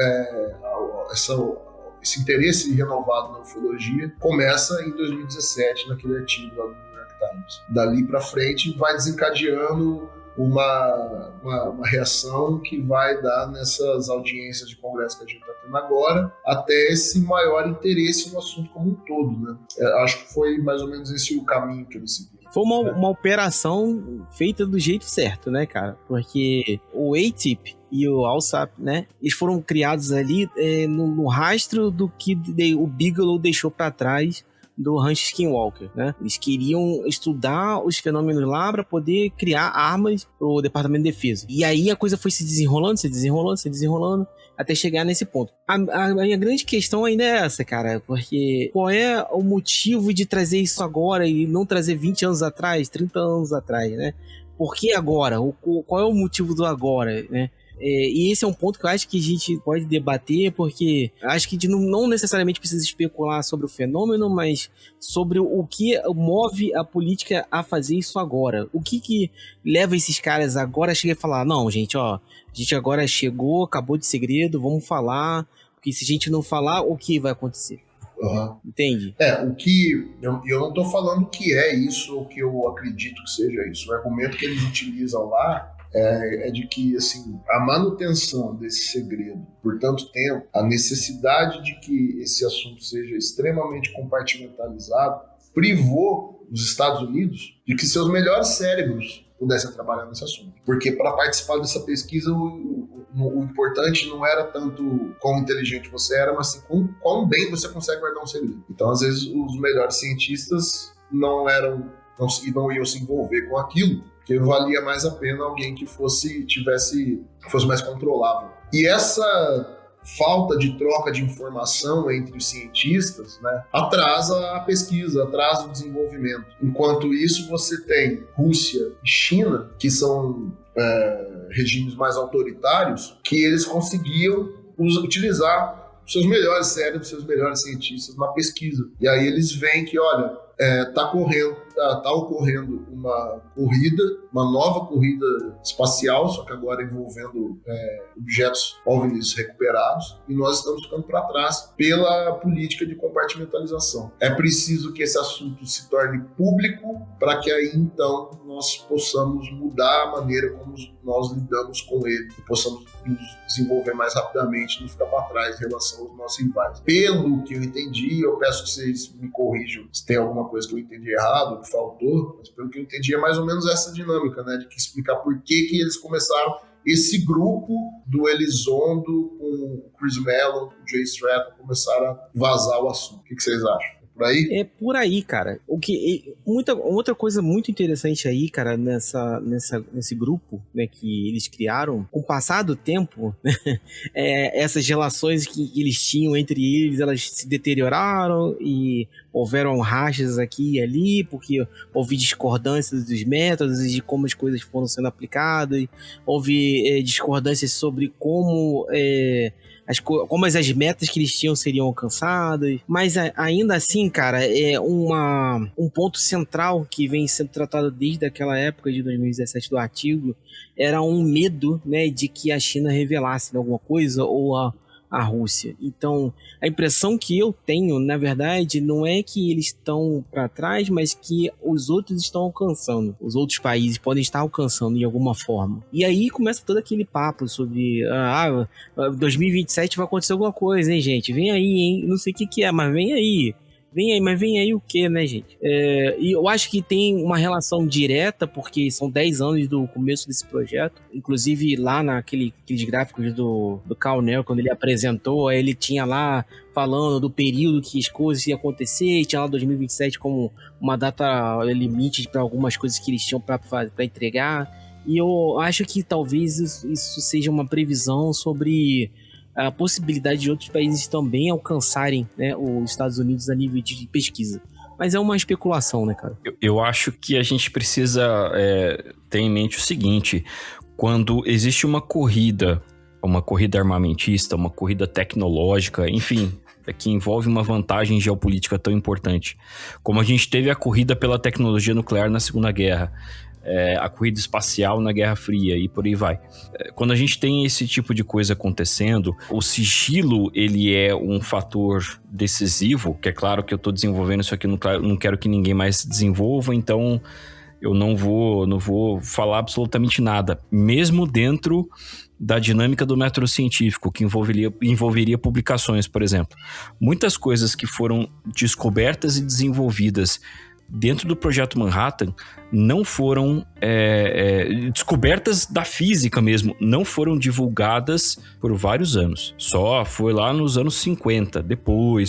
esse interesse renovado na ufologia começa em 2017, naquele artigo lá do New York Times. Dali para frente vai desencadeando uma reação que vai dar nessas audiências de congresso que a gente está tendo agora, até esse maior interesse no assunto como um todo, né? Acho que foi mais ou menos esse o caminho que eles seguiram. Foi uma operação feita do jeito certo, né, cara? Porque o ATIP e o ALSAP, né, eles foram criados ali no rastro do que o Bigelow deixou para trás do Rancho Skinwalker, né? Eles queriam estudar os fenômenos lá para poder criar armas pro Departamento de Defesa. E aí a coisa foi se desenrolando, até chegar nesse ponto. A minha grande questão ainda é essa, cara, porque qual é o motivo de trazer isso agora e não trazer 20 anos atrás, 30 anos atrás, né? Por que agora? Qual é o motivo do agora, né? E esse é um ponto que eu acho que a gente pode debater, porque acho que a gente não necessariamente precisa especular sobre o fenômeno, mas sobre o que move a política a fazer isso agora. O que leva esses caras agora a chegar e falar, não, gente, ó, a gente agora chegou, acabou de segredo, vamos falar, porque se a gente não falar, o que vai acontecer? Uhum. Entende? O que eu não estou falando que é isso ou que eu acredito que seja isso. O argumento que eles utilizam lá é de que, assim, a manutenção desse segredo por tanto tempo, a necessidade de que esse assunto seja extremamente compartimentalizado, privou os Estados Unidos de que seus melhores cérebros pudessem trabalhar nesse assunto. Porque para participar dessa pesquisa, o importante não era tanto quão inteligente você era, mas sim quão bem você consegue guardar um segredo. Então, às vezes, os melhores cientistas não iam se envolver com aquilo, porque valia mais a pena alguém que fosse mais controlável. E essa falta de troca de informação entre os cientistas, né, atrasa a pesquisa, atrasa o desenvolvimento. Enquanto isso, você tem Rússia e China, que são regimes mais autoritários, que eles conseguiam utilizar seus melhores cérebros, seus melhores cientistas na pesquisa. E aí eles veem que, olha, tá ocorrendo uma nova corrida espacial, só que agora envolvendo objetos OVNIs recuperados, e nós estamos ficando para trás pela política de compartimentalização. É preciso que esse assunto se torne público para que aí então nós possamos mudar a maneira como nós lidamos com ele e possamos nos desenvolver mais rapidamente, não ficar para trás em relação aos nossos rivais. Pelo que eu entendi, eu peço que vocês me corrijam se tem alguma coisa que eu entendi errado, que faltou, mas pelo que eu entendi é mais ou menos essa dinâmica, né, de que explicar por que eles começaram esse grupo do Elizondo com o Chris Mellon, com o Jay Stratton, começaram a vazar o assunto. O que vocês acham? Por aí? É por aí, cara. Outra coisa muito interessante aí, cara, nesse grupo, né, que eles criaram, com o passar do tempo, né, essas relações que eles tinham entre eles, elas se deterioraram e houveram rachas aqui e ali, porque houve discordâncias dos métodos e de como as coisas foram sendo aplicadas, houve discordâncias sobre como as metas que eles tinham seriam alcançadas, mas ainda assim, cara, um ponto central que vem sendo tratado desde aquela época de 2017 do artigo, era um medo, né, de que a China revelasse alguma coisa, ou a Rússia. Então, a impressão que eu tenho, na verdade, não é que eles estão para trás, mas que os outros estão alcançando. Os outros países podem estar alcançando de alguma forma. E aí começa todo aquele papo sobre 2027 vai acontecer alguma coisa, hein, gente? Vem aí, hein? Não sei o que é, mas vem aí. Mas vem aí o que, né, gente? E eu acho que tem uma relação direta, porque são 10 anos do começo desse projeto. Inclusive, lá naqueles gráficos do Carnel, quando ele apresentou, ele tinha lá falando do período que as coisas iam acontecer, e tinha lá 2027 como uma data limite para algumas coisas que eles tinham para entregar. E eu acho que talvez isso seja uma previsão sobre a possibilidade de outros países também alcançarem, né, os Estados Unidos a nível de pesquisa. Mas é uma especulação, né, cara? Eu acho que a gente precisa ter em mente o seguinte: quando existe uma corrida armamentista, uma corrida tecnológica, enfim, que envolve uma vantagem geopolítica tão importante, como a gente teve a corrida pela tecnologia nuclear na Segunda Guerra, a corrida espacial na Guerra Fria e por aí vai. Quando a gente tem esse tipo de coisa acontecendo, o sigilo, ele é um fator decisivo, que é claro que eu estou desenvolvendo isso aqui, não quero que ninguém mais desenvolva, então eu não vou falar absolutamente nada, mesmo dentro da dinâmica do método científico, que envolveria publicações, por exemplo. Muitas coisas que foram descobertas e desenvolvidas dentro do Projeto Manhattan não foram descobertas da física mesmo, não foram divulgadas por vários anos. Só foi lá nos anos 50,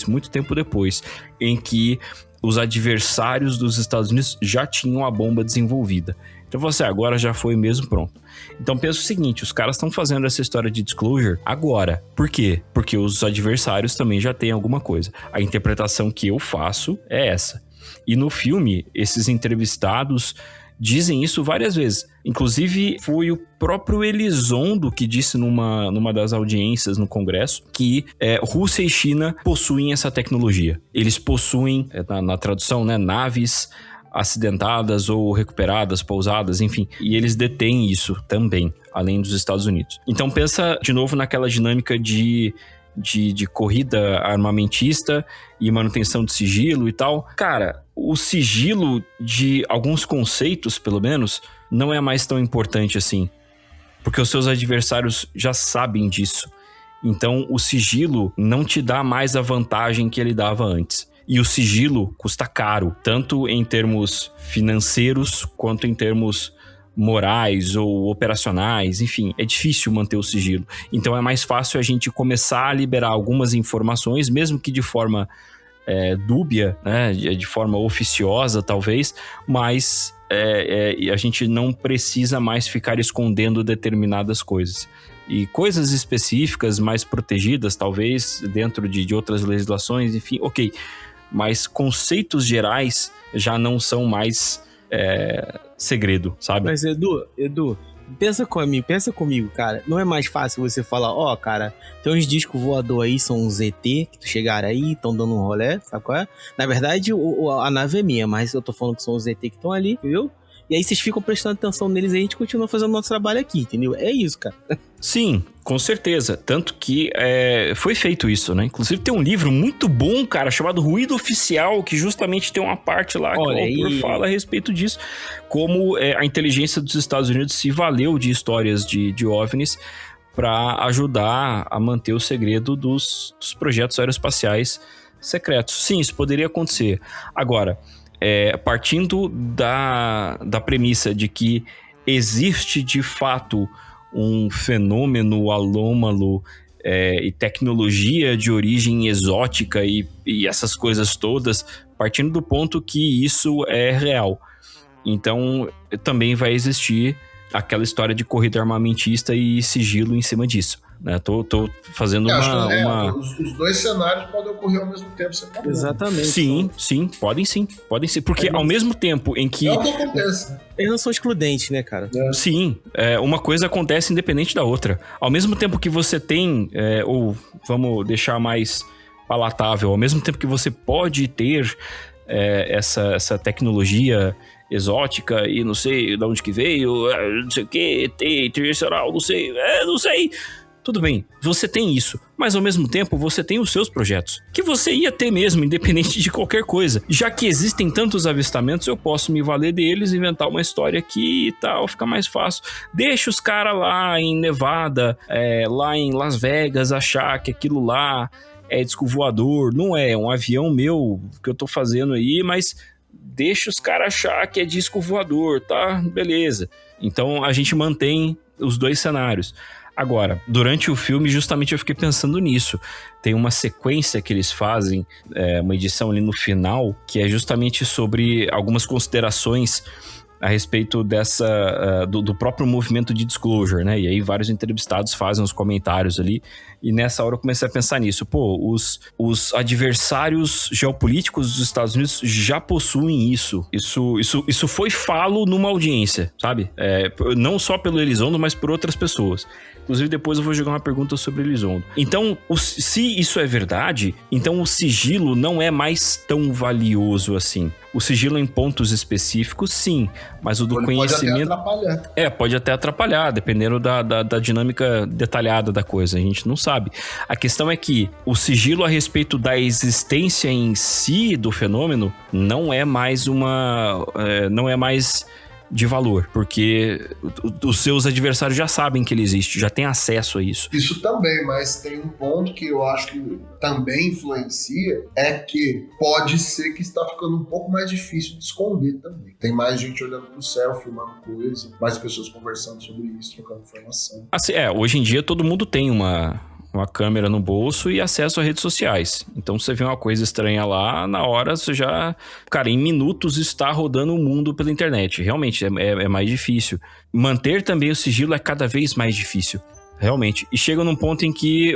muito tempo depois, em que os adversários dos Estados Unidos já tinham a bomba desenvolvida. Então você agora já foi mesmo, pronto. Então pensa o seguinte, os caras estão fazendo essa história de disclosure agora. Por quê? Porque os adversários também já têm alguma coisa. A interpretação que eu faço é essa. E no filme, esses entrevistados dizem isso várias vezes. Inclusive, foi o próprio Elizondo que disse numa das audiências no Congresso que Rússia e China possuem essa tecnologia. Eles possuem, na tradução, né, naves acidentadas ou recuperadas, pousadas, enfim. E eles detêm isso também, além dos Estados Unidos. Então pensa de novo naquela dinâmica de corrida armamentista e manutenção de sigilo e tal. Cara, o sigilo de alguns conceitos, pelo menos, não é mais tão importante assim. Porque os seus adversários já sabem disso. Então, o sigilo não te dá mais a vantagem que ele dava antes. E o sigilo custa caro, tanto em termos financeiros quanto em termos morais ou operacionais, enfim, é difícil manter o sigilo. Então é mais fácil a gente começar a liberar algumas informações, mesmo que de forma dúbia, né, de forma oficiosa talvez, mas a gente não precisa mais ficar escondendo determinadas coisas. E coisas específicas, mais protegidas, talvez, dentro de outras legislações, enfim, ok. Mas conceitos gerais já não são mais segredo, sabe? Mas Edu, pensa comigo, cara. Não é mais fácil você falar, cara, tem uns discos voador aí, são uns ET que chegaram aí, estão dando um rolê, sabe qual é? Na verdade, a nave é minha, mas eu tô falando que são os ET que estão ali, entendeu? E aí vocês ficam prestando atenção neles e a gente continua fazendo nosso trabalho aqui, entendeu? É isso, cara. Sim, com certeza. Tanto que foi feito isso, né? Inclusive tem um livro muito bom, cara, chamado Ruído Oficial, que justamente tem uma parte lá que o autor fala a respeito disso. Como a inteligência dos Estados Unidos se valeu de histórias de OVNIs para ajudar a manter o segredo dos projetos aeroespaciais secretos. Sim, isso poderia acontecer. Agora, partindo da premissa de que existe de fato um fenômeno anômalo e tecnologia de origem exótica e essas coisas todas, partindo do ponto que isso é real. Então também vai existir aquela história de corrida armamentista e sigilo em cima disso, né? Tô fazendo os dois cenários podem ocorrer ao mesmo tempo. Você tá Exatamente. Sim, podem sim. Porque ao mesmo tempo em que... É o que acontece. Eles não são excludentes, né, cara? Sim, uma coisa acontece independente da outra. Ao mesmo tempo que você tem, ou vamos deixar mais palatável, ao mesmo tempo que você pode ter essa tecnologia exótica e não sei de onde que veio, não sei o que, internacional, não sei. Tudo bem, você tem isso, mas ao mesmo tempo você tem os seus projetos, que você ia ter mesmo, independente de qualquer coisa. Já que existem tantos avistamentos, eu posso me valer deles, inventar uma história aqui e tal, fica mais fácil. Deixa os caras lá em Nevada, lá em Las Vegas, achar que aquilo lá é disco voador. Não é um avião meu que eu tô fazendo aí, mas deixa os caras achar que é disco voador, tá? Beleza. Então a gente mantém os dois cenários. Agora, durante o filme, justamente eu fiquei pensando nisso. Tem uma sequência que eles fazem, uma edição ali no final, que é justamente sobre algumas considerações a respeito do próprio movimento de disclosure, né? E aí vários entrevistados fazem os comentários ali. E nessa hora eu comecei a pensar nisso. Pô, os adversários geopolíticos dos Estados Unidos já possuem isso. Isso foi falo numa audiência, sabe? Não só pelo Elizondo, mas por outras pessoas. Inclusive, depois eu vou jogar uma pergunta sobre Elizondo. Então, se isso é verdade, então o sigilo não é mais tão valioso assim. O sigilo em pontos específicos, sim. Mas o do conhecimento... Pode até atrapalhar. Pode até atrapalhar, dependendo da dinâmica detalhada da coisa. A gente não sabe. A questão é que o sigilo a respeito da existência em si do fenômeno não é mais de valor, porque os seus adversários já sabem que ele existe, já têm acesso a isso. Isso também, mas tem um ponto que eu acho que também influencia, é que pode ser que está ficando um pouco mais difícil de esconder também. Tem mais gente olhando pro céu, filmando coisa, mais pessoas conversando sobre isso, trocando informação. Assim, hoje em dia todo mundo tem uma câmera no bolso e acesso a redes sociais. Então, você vê uma coisa estranha lá, na hora você já... Cara, em minutos está rodando o mundo pela internet. Realmente, é mais difícil. Manter também o sigilo é cada vez mais difícil. Realmente. E chega num ponto em que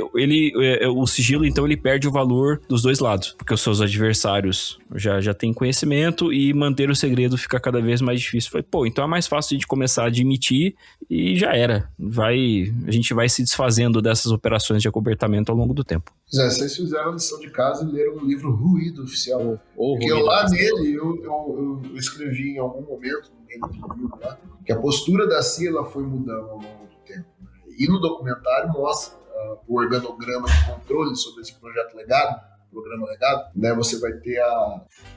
o sigilo, então, ele perde o valor dos dois lados. Porque os seus adversários já têm conhecimento e manter o segredo fica cada vez mais difícil. Falei, então é mais fácil de começar a admitir e já era. A gente vai se desfazendo dessas operações de acobertamento ao longo do tempo. Vocês fizeram a lição de casa e leram um livro Ruído Oficial. Porque lá nele, eu escrevi em algum momento, no meio do livro lá, que a postura da CIA ela foi mudando ao longo do tempo. E no documentário mostra o organograma de controle sobre esse projeto legado, programa legado, né? Você vai ter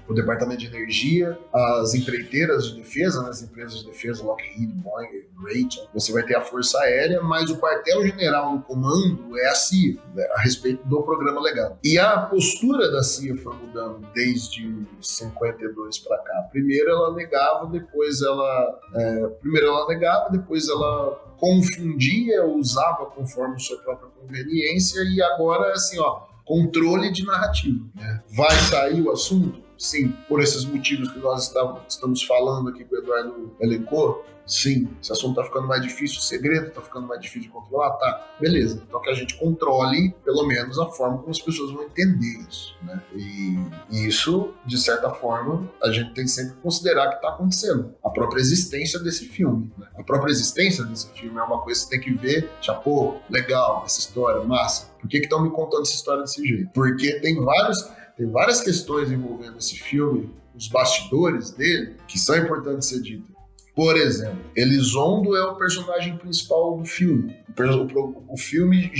o Departamento de Energia, as empreiteiras de defesa, né? As empresas de defesa, Lockheed, Boeing, Raytheon. Você vai ter a Força Aérea, mas o quartel-general no comando é a CIA, né? A respeito do programa legado. E a postura da CIA foi mudando desde 52 para cá. Primeiro ela negava, depois ela confundia, usava conforme sua própria conveniência, e agora é assim, controle de narrativa, né? Vai sair o assunto? Sim. Por esses motivos que nós estamos falando aqui que o Eduardo elencou? Sim. Esse assunto tá ficando mais difícil, o segredo tá ficando mais difícil de controlar? Tá. Beleza. Então que a gente controle, pelo menos, a forma como as pessoas vão entender isso, né? E isso, de certa forma, a gente tem sempre que considerar que tá acontecendo. A própria existência desse filme, né? A própria existência desse filme é uma coisa que você tem que ver, legal, essa história, massa. Por que estão me contando essa história desse jeito? Porque tem várias questões envolvendo esse filme, os bastidores dele, que são importantes de ser ditas. Por exemplo, Elizondo é o personagem principal do filme. O filme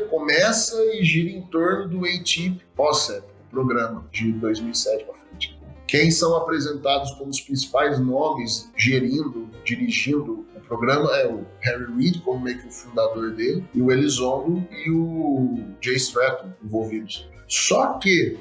começa e gira em torno do ATIP OSEP, o programa de 2007 para frente. Quem são apresentados como os principais nomes dirigindo o programa é o Harry Reid, como meio que o fundador dele, e o Elizondo e o Jay Stratton envolvidos. Só que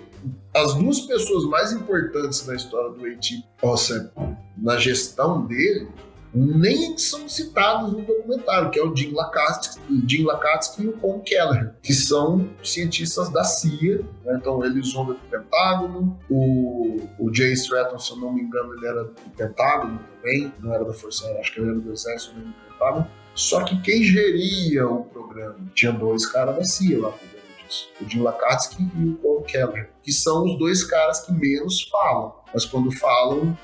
as duas pessoas mais importantes na história do ATIP OSEP, na gestão dele, nem são citados no documentário, que é o Jim Lakatsky e o Paul Keller, que são cientistas da CIA, né? Então o Elizondo é do Pentágono, o Jay Stratton, se eu não me engano, ele era do Pentágono também, não era da Força Aérea, acho que ele era do Exército, nem do Pentágono. Só que quem geria o programa tinha dois caras da CIA lá, o Jim Lakatsky e o Paul Keller, que são os dois caras que menos falam, mas quando falam,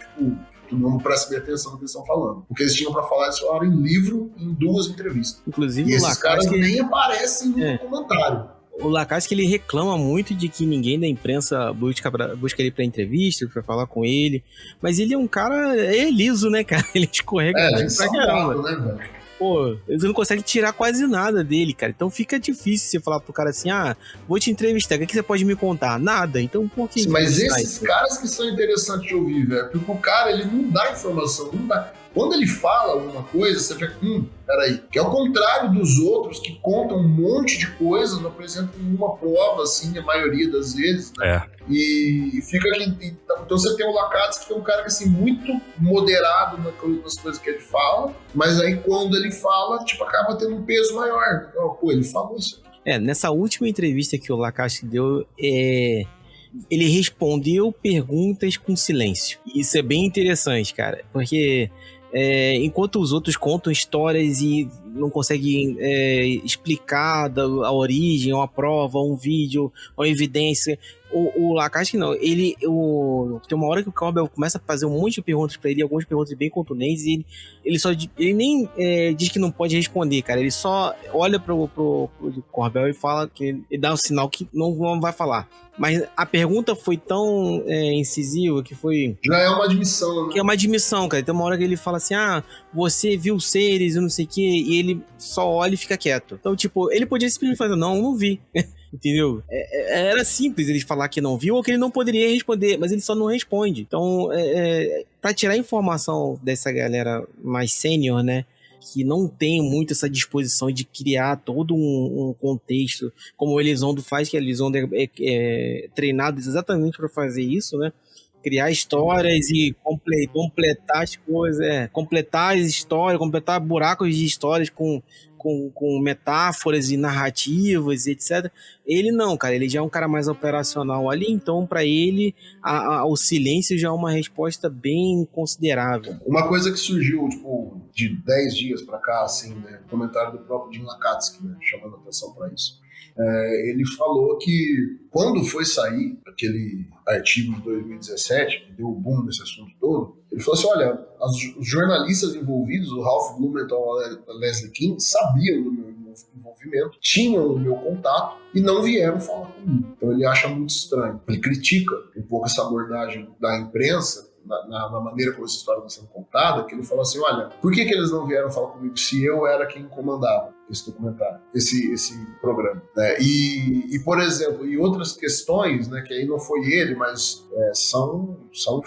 todo mundo presta bem atenção no que eles estão falando. O que eles tinham pra falar, eles falaram em livro, em 2 entrevistas. Inclusive, e esses caras nem aparecem no documentário. O Lakatsky, ele reclama muito de que ninguém da imprensa busca ele pra entrevista, pra falar com ele, mas ele é um cara liso, né, cara? Ele escorrega pra caramba. Né, velho? pô, você não consegue tirar quase nada dele, cara. Então fica difícil você falar pro cara assim, vou te entrevistar, o que você pode me contar? Nada, então por que... Mas esses caras que são interessantes de ouvir, velho, porque o cara, ele não dá informação, não dá... Quando ele fala alguma coisa, você fica, peraí. Que é o contrário dos outros que contam um monte de coisa, não apresentam nenhuma prova, assim, a maioria das vezes, né? E fica aqui. Então você tem o Lakatsky, que é um cara assim, muito moderado nas coisas que ele fala, mas aí quando ele fala, tipo, acaba tendo um peso maior. Pô, ele falou isso. Nessa última entrevista que o Lakatsky deu, ele respondeu perguntas com silêncio. Isso é bem interessante, cara, porque enquanto os outros contam histórias e não conseguem explicar a origem, uma prova, um vídeo, uma evidência, o Lakatsky não, tem uma hora que o Corbell começa a fazer um monte de perguntas pra ele, algumas perguntas bem contundentes, e ele nem diz que não pode responder, cara, ele só olha pro Corbell e fala que ele dá um sinal que não vai falar. Mas a pergunta foi tão incisiva que foi... Já é uma admissão, né? Que é uma admissão, cara. Tem uma hora que ele fala assim, você viu seres e não sei o quê, e ele só olha e fica quieto. Então, tipo, ele podia simplesmente falar, não vi. Entendeu? Era simples ele falar que não viu ou que ele não poderia responder, mas ele só não responde. Então, pra tirar informação dessa galera mais sênior, né, que não tem muito essa disposição de criar todo um contexto, como o Elizondo faz, que o Elizondo é treinado exatamente para fazer isso, né? Criar histórias e completar as coisas, completar as histórias, completar buracos de histórias com metáforas e narrativas e etc. Ele não, cara, ele já é um cara mais operacional ali, então para ele o silêncio já é uma resposta bem considerável. Uma coisa que surgiu, tipo, de 10 dias pra cá, assim, né, comentário do próprio Jim Lakatsky, né, chamando atenção pra isso. Ele falou que quando foi sair aquele artigo de 2017, que deu o boom nesse assunto todo, ele falou assim, olha, os jornalistas envolvidos, o Ralph Blumenthal e a Leslie King, sabiam do meu envolvimento, tinham o meu contato e não vieram falar comigo. Então ele acha muito estranho. Ele critica um pouco essa abordagem da imprensa, na maneira como essa história está sendo contada, que ele falou assim, olha, por que eles não vieram falar comigo se eu era quem comandava esse documentário, esse programa, né? E, por exemplo, e outras questões, né, que aí não foi ele, mas são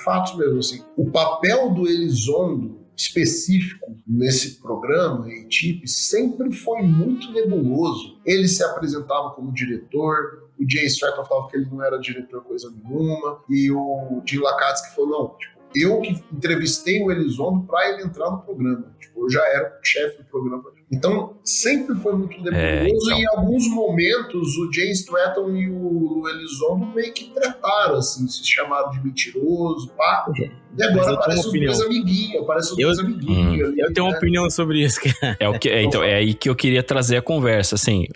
fatos mesmo, assim. O papel do Elizondo específico nesse programa, em TIP, sempre foi muito nebuloso. Ele se apresentava como diretor, o Jay Stratton falava que ele não era diretor coisa nenhuma, e o Jim Lakatsky falou, não, tipo, eu que entrevistei o Elizondo para ele entrar no programa. Tipo, eu já era o chefe do programa. Então, sempre foi muito nebuloso, e em alguns momentos o Jay Stratton e o Elizondo meio que trataram, assim, se chamaram de mentiroso, pá. E agora aparecem os dois amiguinhos. Eu tenho uma opinião sobre isso, cara. Então, é aí que eu queria trazer a conversa, assim,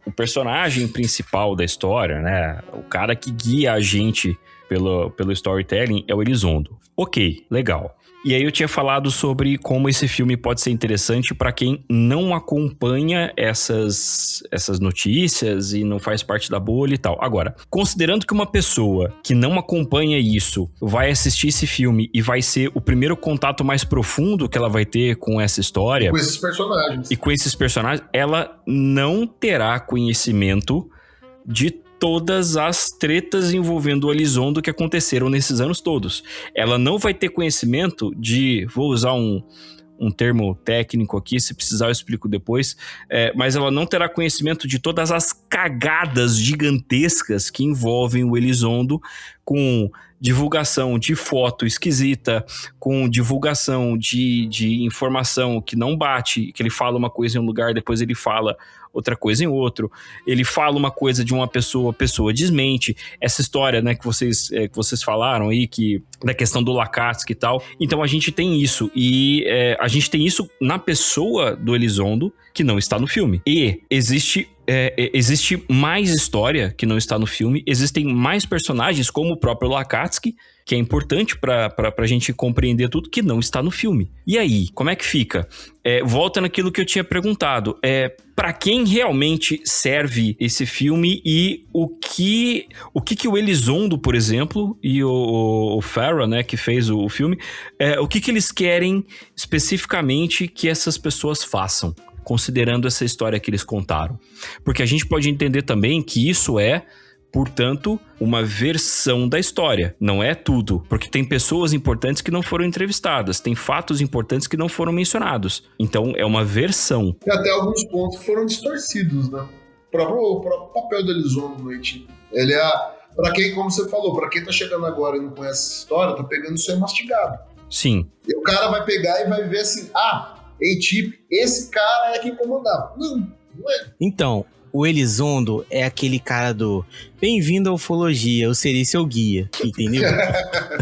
o personagem principal da história, né, o cara que guia a gente pelo storytelling é o Elizondo. Ok, legal. E aí eu tinha falado sobre como esse filme pode ser interessante para quem não acompanha essas notícias e não faz parte da bolha e tal. Agora, considerando que uma pessoa que não acompanha isso vai assistir esse filme e vai ser o primeiro contato mais profundo que ela vai ter com essa história... Com esses personagens. Ela não terá conhecimento de todas as tretas envolvendo o Elizondo que aconteceram nesses anos todos. Ela não vai ter conhecimento de... Vou usar um termo técnico aqui, se precisar eu explico depois, mas ela não terá conhecimento de todas as cagadas gigantescas que envolvem o Elizondo, com divulgação de foto esquisita, com divulgação de informação que não bate, que ele fala uma coisa em um lugar, depois ele fala outra coisa em outro, ele fala uma coisa de uma pessoa, a pessoa desmente, essa história, né, que vocês falaram aí, da questão do Lakatsky e tal. Então a gente tem isso, e a gente tem isso na pessoa do Elizondo, que não está no filme. E existe existe mais história que não está no filme, existem mais personagens, como o próprio Lakatsky, que é importante pra gente compreender tudo, que não está no filme. E aí, como é que fica? Volta naquilo que eu tinha perguntado. Pra quem realmente serve esse filme e o que o Elizondo, por exemplo, e o Farrah, né, que fez o filme, o que eles querem especificamente que essas pessoas façam, considerando essa história que eles contaram. Porque a gente pode entender também que isso é, portanto, uma versão da história. Não é tudo, porque tem pessoas importantes que não foram entrevistadas, tem fatos importantes que não foram mencionados. Então, é uma versão. E até alguns pontos foram distorcidos, né? O próprio papel do Elizondo no A-Team. Ele pra quem, como você falou, pra quem tá chegando agora e não conhece essa história, tá pegando isso aí mastigado. Sim. E o cara vai pegar e vai ver assim, A-Team, esse cara é quem comandava. Não é. Então, o Elizondo é aquele cara do bem-vindo à ufologia, eu serei seu guia, entendeu?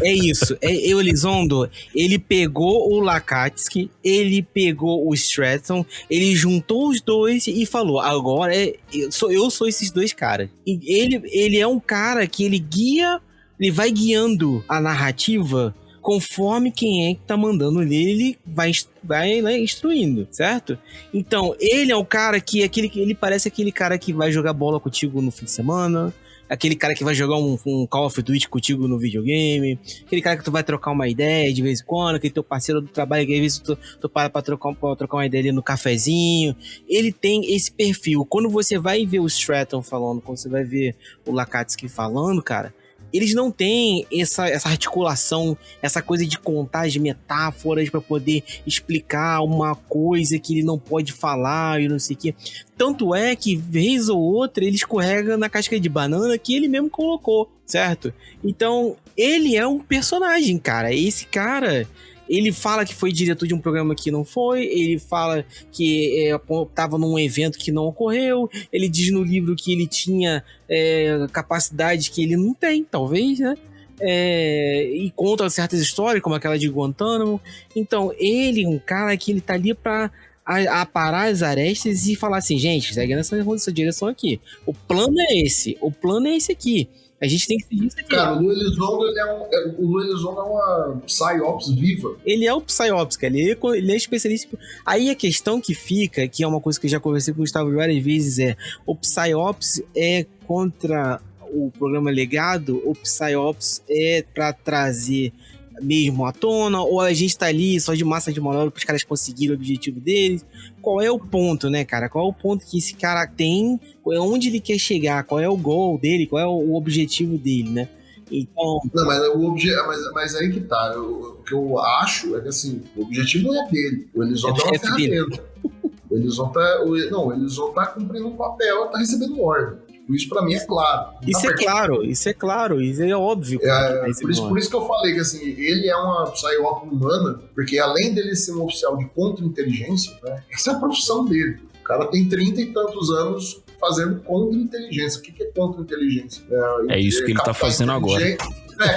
É isso. O Elizondo, ele pegou o Lakatsky, ele pegou o Stratton, ele juntou os dois e falou, agora eu sou esses dois caras. E ele é um cara que ele vai guiando a narrativa conforme quem é que tá mandando nele, vai né, instruindo, certo? Então, ele é o cara que ele parece aquele cara que vai jogar bola contigo no fim de semana, aquele cara que vai jogar um Call of Duty contigo no videogame, aquele cara que tu vai trocar uma ideia de vez em quando, aquele teu parceiro do trabalho que às vezes tu para pra trocar uma ideia ali no cafezinho. Ele tem esse perfil. Quando você vai ver o Stratton falando, quando você vai ver o Lakatsky falando, cara, eles não têm essa articulação, essa coisa de contar as metáforas para poder explicar uma coisa que ele não pode falar e não sei o quê. Tanto é que, vez ou outra, ele escorrega na casca de banana que ele mesmo colocou, certo? Então, ele é um personagem, cara. Esse cara, ele fala que foi diretor de um programa que não foi, ele fala que estava num evento que não ocorreu, ele diz no livro que ele tinha capacidade que ele não tem, talvez, né? E conta certas histórias, como aquela de Guantánamo. Então, ele é um cara que ele tá ali pra aparar as arestas e falar assim, gente, segue nessa direção aqui. O plano é esse aqui. A gente tem que seguir isso aqui. Cara, o Lu Elizondo é uma Psyops viva. Ele é o Psyops, cara. Ele é especialista. Aí a questão que fica, que é uma coisa que eu já conversei com o Gustavo várias vezes, o Psyops é contra o programa Legado, o Psyops é pra trazer mesmo à tona, ou a gente tá ali só de massa de manobra para os caras conseguirem o objetivo deles. Qual é o ponto, né, cara? Qual é o ponto que esse cara tem? Onde ele quer chegar? Qual é o goal dele? Qual é o objetivo dele, né? Então... Não, mas aí que tá. O que eu acho é que, assim, o objetivo não é dele. O Elizondo é uma ferramenta. O Elizondo tá cumprindo um papel, tá recebendo ordem. Isso pra mim é claro. Isso é claro, isso é óbvio. Por isso que eu falei que assim, ele é uma psyop humana, porque além dele ser um oficial de contra-inteligência, né, essa é a profissão dele. O cara tem 30 e tantos anos fazendo contra-inteligência. O que é contra-inteligência? É isso que ele tá fazendo agora.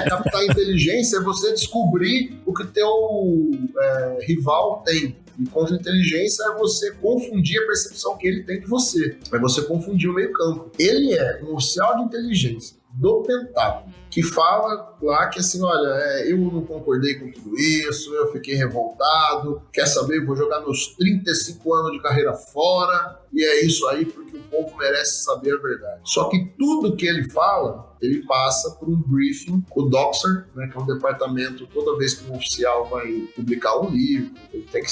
Captar inteligência é você descobrir o que teu rival tem. E contra-inteligência é você confundir a percepção que ele tem de você. É você confundir o meio campo. Ele é um oficial de inteligência do Pentágono, que fala lá que assim, olha, eu não concordei com tudo isso, eu fiquei revoltado, quer saber, vou jogar meus 35 anos de carreira fora, e é isso aí porque o povo merece saber a verdade. Só que tudo que ele fala, ele passa por um briefing com o Doxer, né, que é um departamento, toda vez que um oficial vai publicar um livro, ele tem que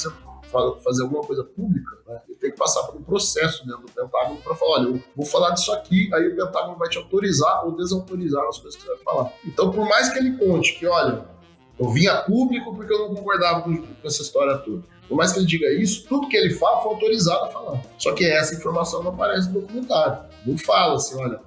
fazer alguma coisa pública, né? Ele tem que passar por um processo dentro do Pentágono para falar, olha, eu vou falar disso aqui, aí o Pentágono vai te autorizar ou desautorizar as coisas que você vai falar. Então, por mais que ele conte que, olha, eu vim a público porque eu não concordava com essa história toda, por mais que ele diga isso, tudo que ele fala foi autorizado a falar. Só que essa informação não aparece no documentário. Não fala assim, olha,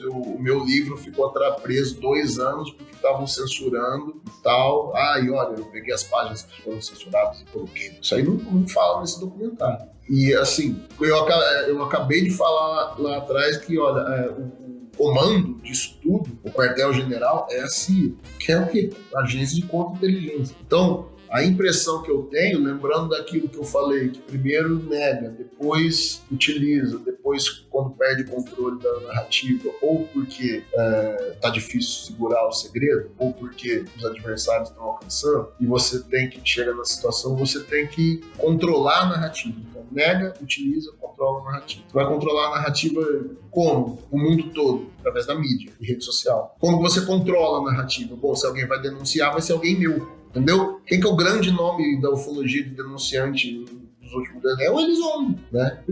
o meu livro ficou preso 2 anos porque estavam censurando e tal. E olha, eu peguei as páginas que foram censuradas e coloquei. Isso aí não fala nesse documentário. E assim, eu acabei de falar lá atrás que, olha, o comando disso tudo, o quartel-general, é a CIA, que é o quê? A agência de contra-inteligência. Então, A impressão que eu tenho, lembrando daquilo que eu falei, que primeiro nega, depois utiliza, depois quando perde o controle da narrativa, ou porque tá difícil segurar o segredo, ou porque os adversários estão alcançando, e você tem que, chega na situação, você tem que controlar a narrativa. Então, nega, utiliza, controla a narrativa. Você vai controlar a narrativa como? O mundo todo, através da mídia e rede social. Como você controla a narrativa? Bom, se alguém vai denunciar, vai ser alguém meu. Entendeu? Quem que é o grande nome da ufologia de denunciante dos últimos anos? É o Elizondo, né? Com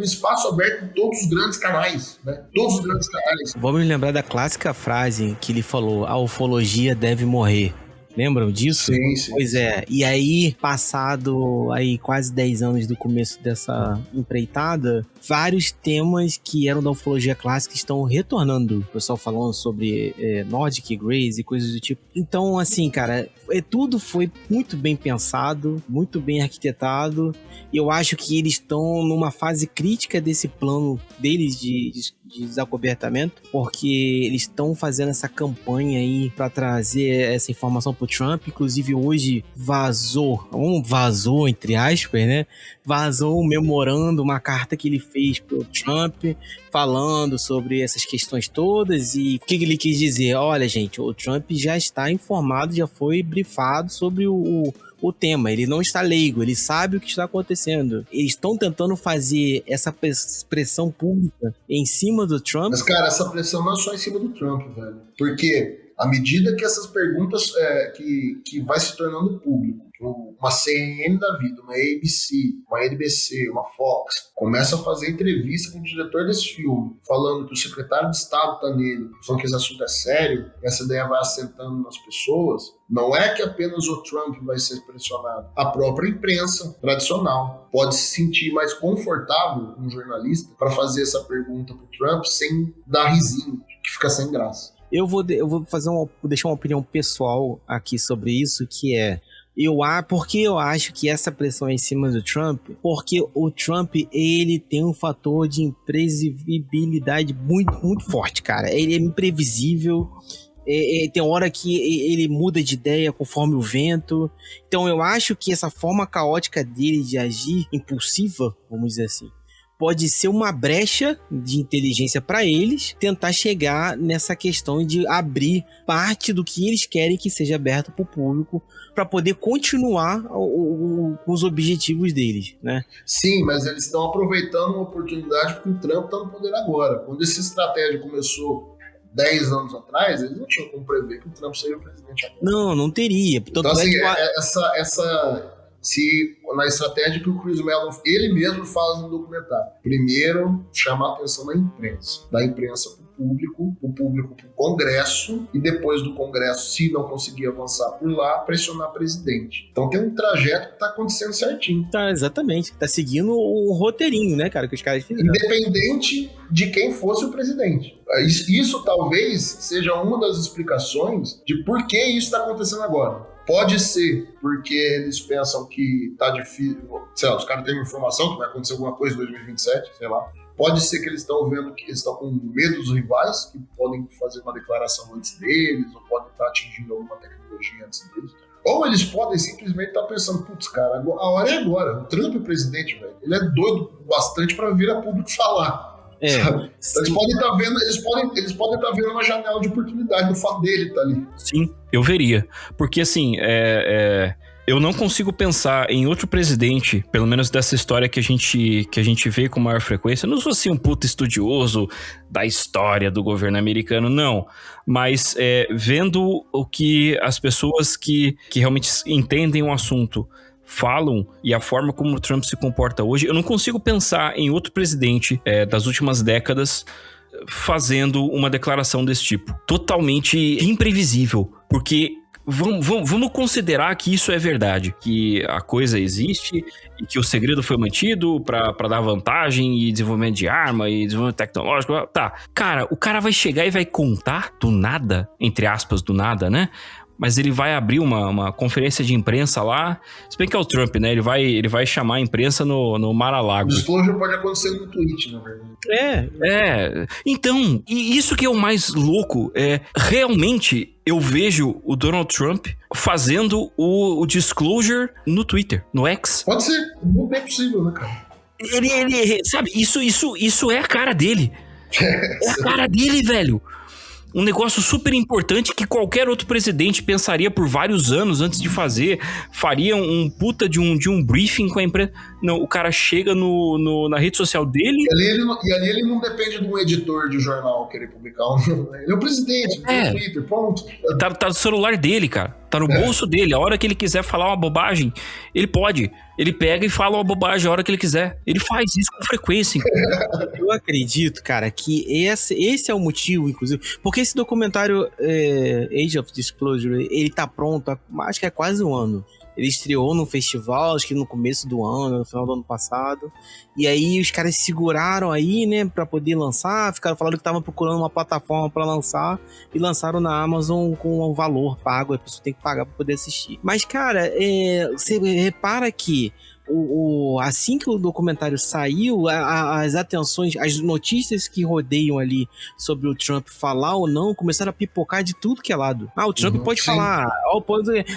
espaço aberto em todos os grandes canais, né? Todos os grandes canais. Vamos lembrar da clássica frase que ele falou: a ufologia deve morrer. Lembram disso? Sim. Pois é. E aí, passado aí quase 10 anos do começo dessa empreitada, vários temas que eram da ufologia clássica estão retornando. O pessoal falando sobre Nordic Grays e coisas do tipo. Então, assim, cara, tudo foi muito bem pensado, muito bem arquitetado. E eu acho que eles estão numa fase crítica desse plano deles de desacobertamento, porque eles estão fazendo essa campanha aí pra trazer essa informação pro Trump. Inclusive hoje vazou entre aspas, né? Vazou um memorando, uma carta que ele fez pro Trump falando sobre essas questões todas. E o que ele quis dizer? Olha, gente, o Trump já está informado, já foi brifado sobre o tema, ele não está leigo, ele sabe o que está acontecendo. Eles estão tentando fazer essa pressão pública em cima do Trump. Mas, cara, essa pressão não é só em cima do Trump, velho. Porque à medida que essas perguntas que vai se tornando público, uma CNN da vida, uma ABC, uma NBC, uma Fox, começa a fazer entrevista com o diretor desse filme, falando que o secretário de Estado tá nele, falando que esse assunto é sério, essa ideia vai assentando nas pessoas. Não é que apenas o Trump vai ser pressionado. A própria imprensa tradicional pode se sentir mais confortável, um jornalista, para fazer essa pergunta pro Trump sem dar risinho, que fica sem graça. Eu vou deixar uma opinião pessoal aqui sobre isso, que é... porque eu acho que essa pressão é em cima do Trump, porque o Trump, ele tem um fator de imprevisibilidade muito, muito forte, cara. Ele é imprevisível, tem hora que ele muda de ideia conforme o vento. Então eu acho que essa forma caótica dele de agir, impulsiva, vamos dizer assim, pode ser uma brecha de inteligência para eles tentar chegar nessa questão de abrir parte do que eles querem que seja aberto para o público, para poder continuar com os objetivos deles, né? Sim, mas eles estão aproveitando uma oportunidade porque o Trump está no poder agora. Quando essa estratégia começou 10 anos atrás, eles não tinham como prever que o Trump seria o presidente agora. Não teria. Então, assim, se na estratégia que o Chris Mellon, ele mesmo faz no documentário. Primeiro, chamar a atenção da imprensa para o público para o Congresso, e depois do Congresso, se não conseguir avançar por lá, pressionar o presidente. Então tem um trajeto que está acontecendo certinho. Tá, exatamente. Tá seguindo o roteirinho, né, cara, que os caras fizeram. Independente de quem fosse o presidente. Isso talvez seja uma das explicações de por que isso está acontecendo agora. Pode ser porque eles pensam que tá difícil, sei lá, os caras têm uma informação que vai acontecer alguma coisa em 2027, sei lá. Pode ser que eles estão vendo que eles estão com medo dos rivais, que podem fazer uma declaração antes deles, ou podem estar atingindo alguma tecnologia antes deles. Ou eles podem simplesmente estar pensando, putz, cara, a hora é agora. O Trump é presidente, velho. Ele é doido bastante para vir a público falar. Então, eles podem estar vendo uma janela de oportunidade no fato dele estar ali. Sim, eu veria. Porque assim, eu não consigo pensar em outro presidente, pelo menos dessa história que a gente vê com maior frequência. Eu não sou assim um puta estudioso da história do governo americano, não. Mas vendo o que as pessoas que realmente entendem o assunto falam e a forma como o Trump se comporta hoje, eu não consigo pensar em outro presidente das últimas décadas fazendo uma declaração desse tipo. Totalmente imprevisível, porque vamos considerar que isso é verdade, que a coisa existe e que o segredo foi mantido pra dar vantagem e desenvolvimento de arma e desenvolvimento tecnológico. Tá, cara, o cara vai chegar e vai contar do nada, entre aspas, do nada, né? mas ele vai abrir uma conferência de imprensa lá. Se bem que é o Trump, né? Ele vai chamar a imprensa no Mar-a-Lago. O disclosure pode acontecer no tweet, na verdade. Então, e isso que é o mais louco, realmente eu vejo o Donald Trump fazendo o disclosure no Twitter, no X. Pode ser, não é possível, né, cara? Ele sabe, isso é a cara dele. É a cara dele, velho. Um negócio super importante que qualquer outro presidente pensaria por vários anos antes de fazer. Faria um puta de um briefing com a empresa. Não, o cara chega na rede social dele... E ali ele não depende de um editor de jornal querer publicar. Ele é o presidente, ele tem Twitter, ponto. Tá no celular dele, cara. Tá no bolso dele. A hora que ele quiser falar uma bobagem, ele pode. Ele pega e fala uma bobagem a hora que ele quiser. Ele faz isso com frequência. Eu acredito, cara, que esse é o motivo, inclusive. Porque esse documentário Age of Disclosure, ele tá pronto há, acho que é quase um ano. Ele estreou num festival, acho que no começo do ano, no final do ano passado. E aí os caras seguraram aí, né, pra poder lançar. Ficaram falando que estavam procurando uma plataforma pra lançar. E lançaram na Amazon com um valor pago. A pessoa tem que pagar pra poder assistir. Mas, cara, você repara que assim que o documentário saiu, as atenções, as notícias que rodeiam ali sobre o Trump falar ou não, começaram a pipocar de tudo que é lado. O Trump pode falar,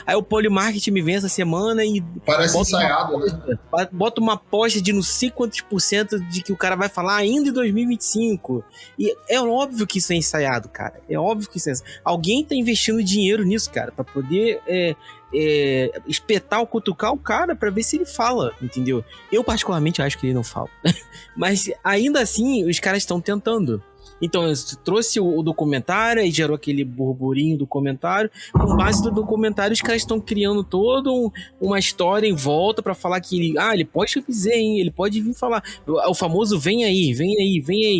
aí o Polymarket me vem essa semana e... Parece ensaiado, né? Bota uma aposta de não sei quantos % de que o cara vai falar ainda em 2025. E é óbvio que isso é ensaiado, cara. É óbvio que isso é ensaiado. Alguém tá investindo dinheiro nisso, cara, pra poder... espetar ou cutucar o cara pra ver se ele fala, entendeu? Eu particularmente acho que ele não fala. Mas ainda assim, os caras estão tentando. Então, eu trouxe o documentário e gerou aquele burburinho do comentário. Com base no documentário, os caras estão criando toda uma história em volta pra falar que ele pode dizer, hein? Ele pode vir falar. O famoso vem aí,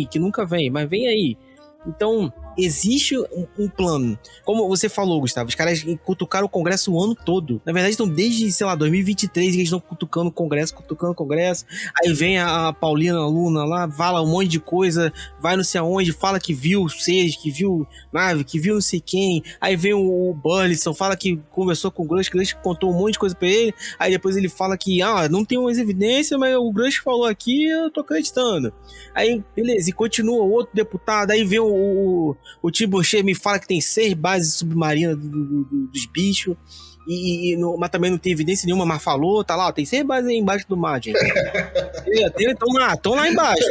que nunca vem, mas vem aí. Então, existe um plano. Como você falou, Gustavo, os caras cutucaram o Congresso o ano todo. Na verdade, estão desde, 2023 que eles estão cutucando o Congresso. Aí vem a Paulina Luna lá, fala um monte de coisa, vai não sei aonde, fala que viu seres, que viu nave, que viu não sei quem. Aí vem o Burleson, fala que conversou com o Grush contou um monte de coisa pra ele. Aí depois ele fala que, não tem mais evidência, mas o Grush falou aqui, eu tô acreditando. Aí, beleza, e continua o outro deputado, aí vem o Tim Burchett me fala que tem 6 bases submarinas dos bichos, mas também não tem evidência nenhuma, mas falou, tá lá, tem 6 bases aí embaixo do mar, gente. Estão lá embaixo.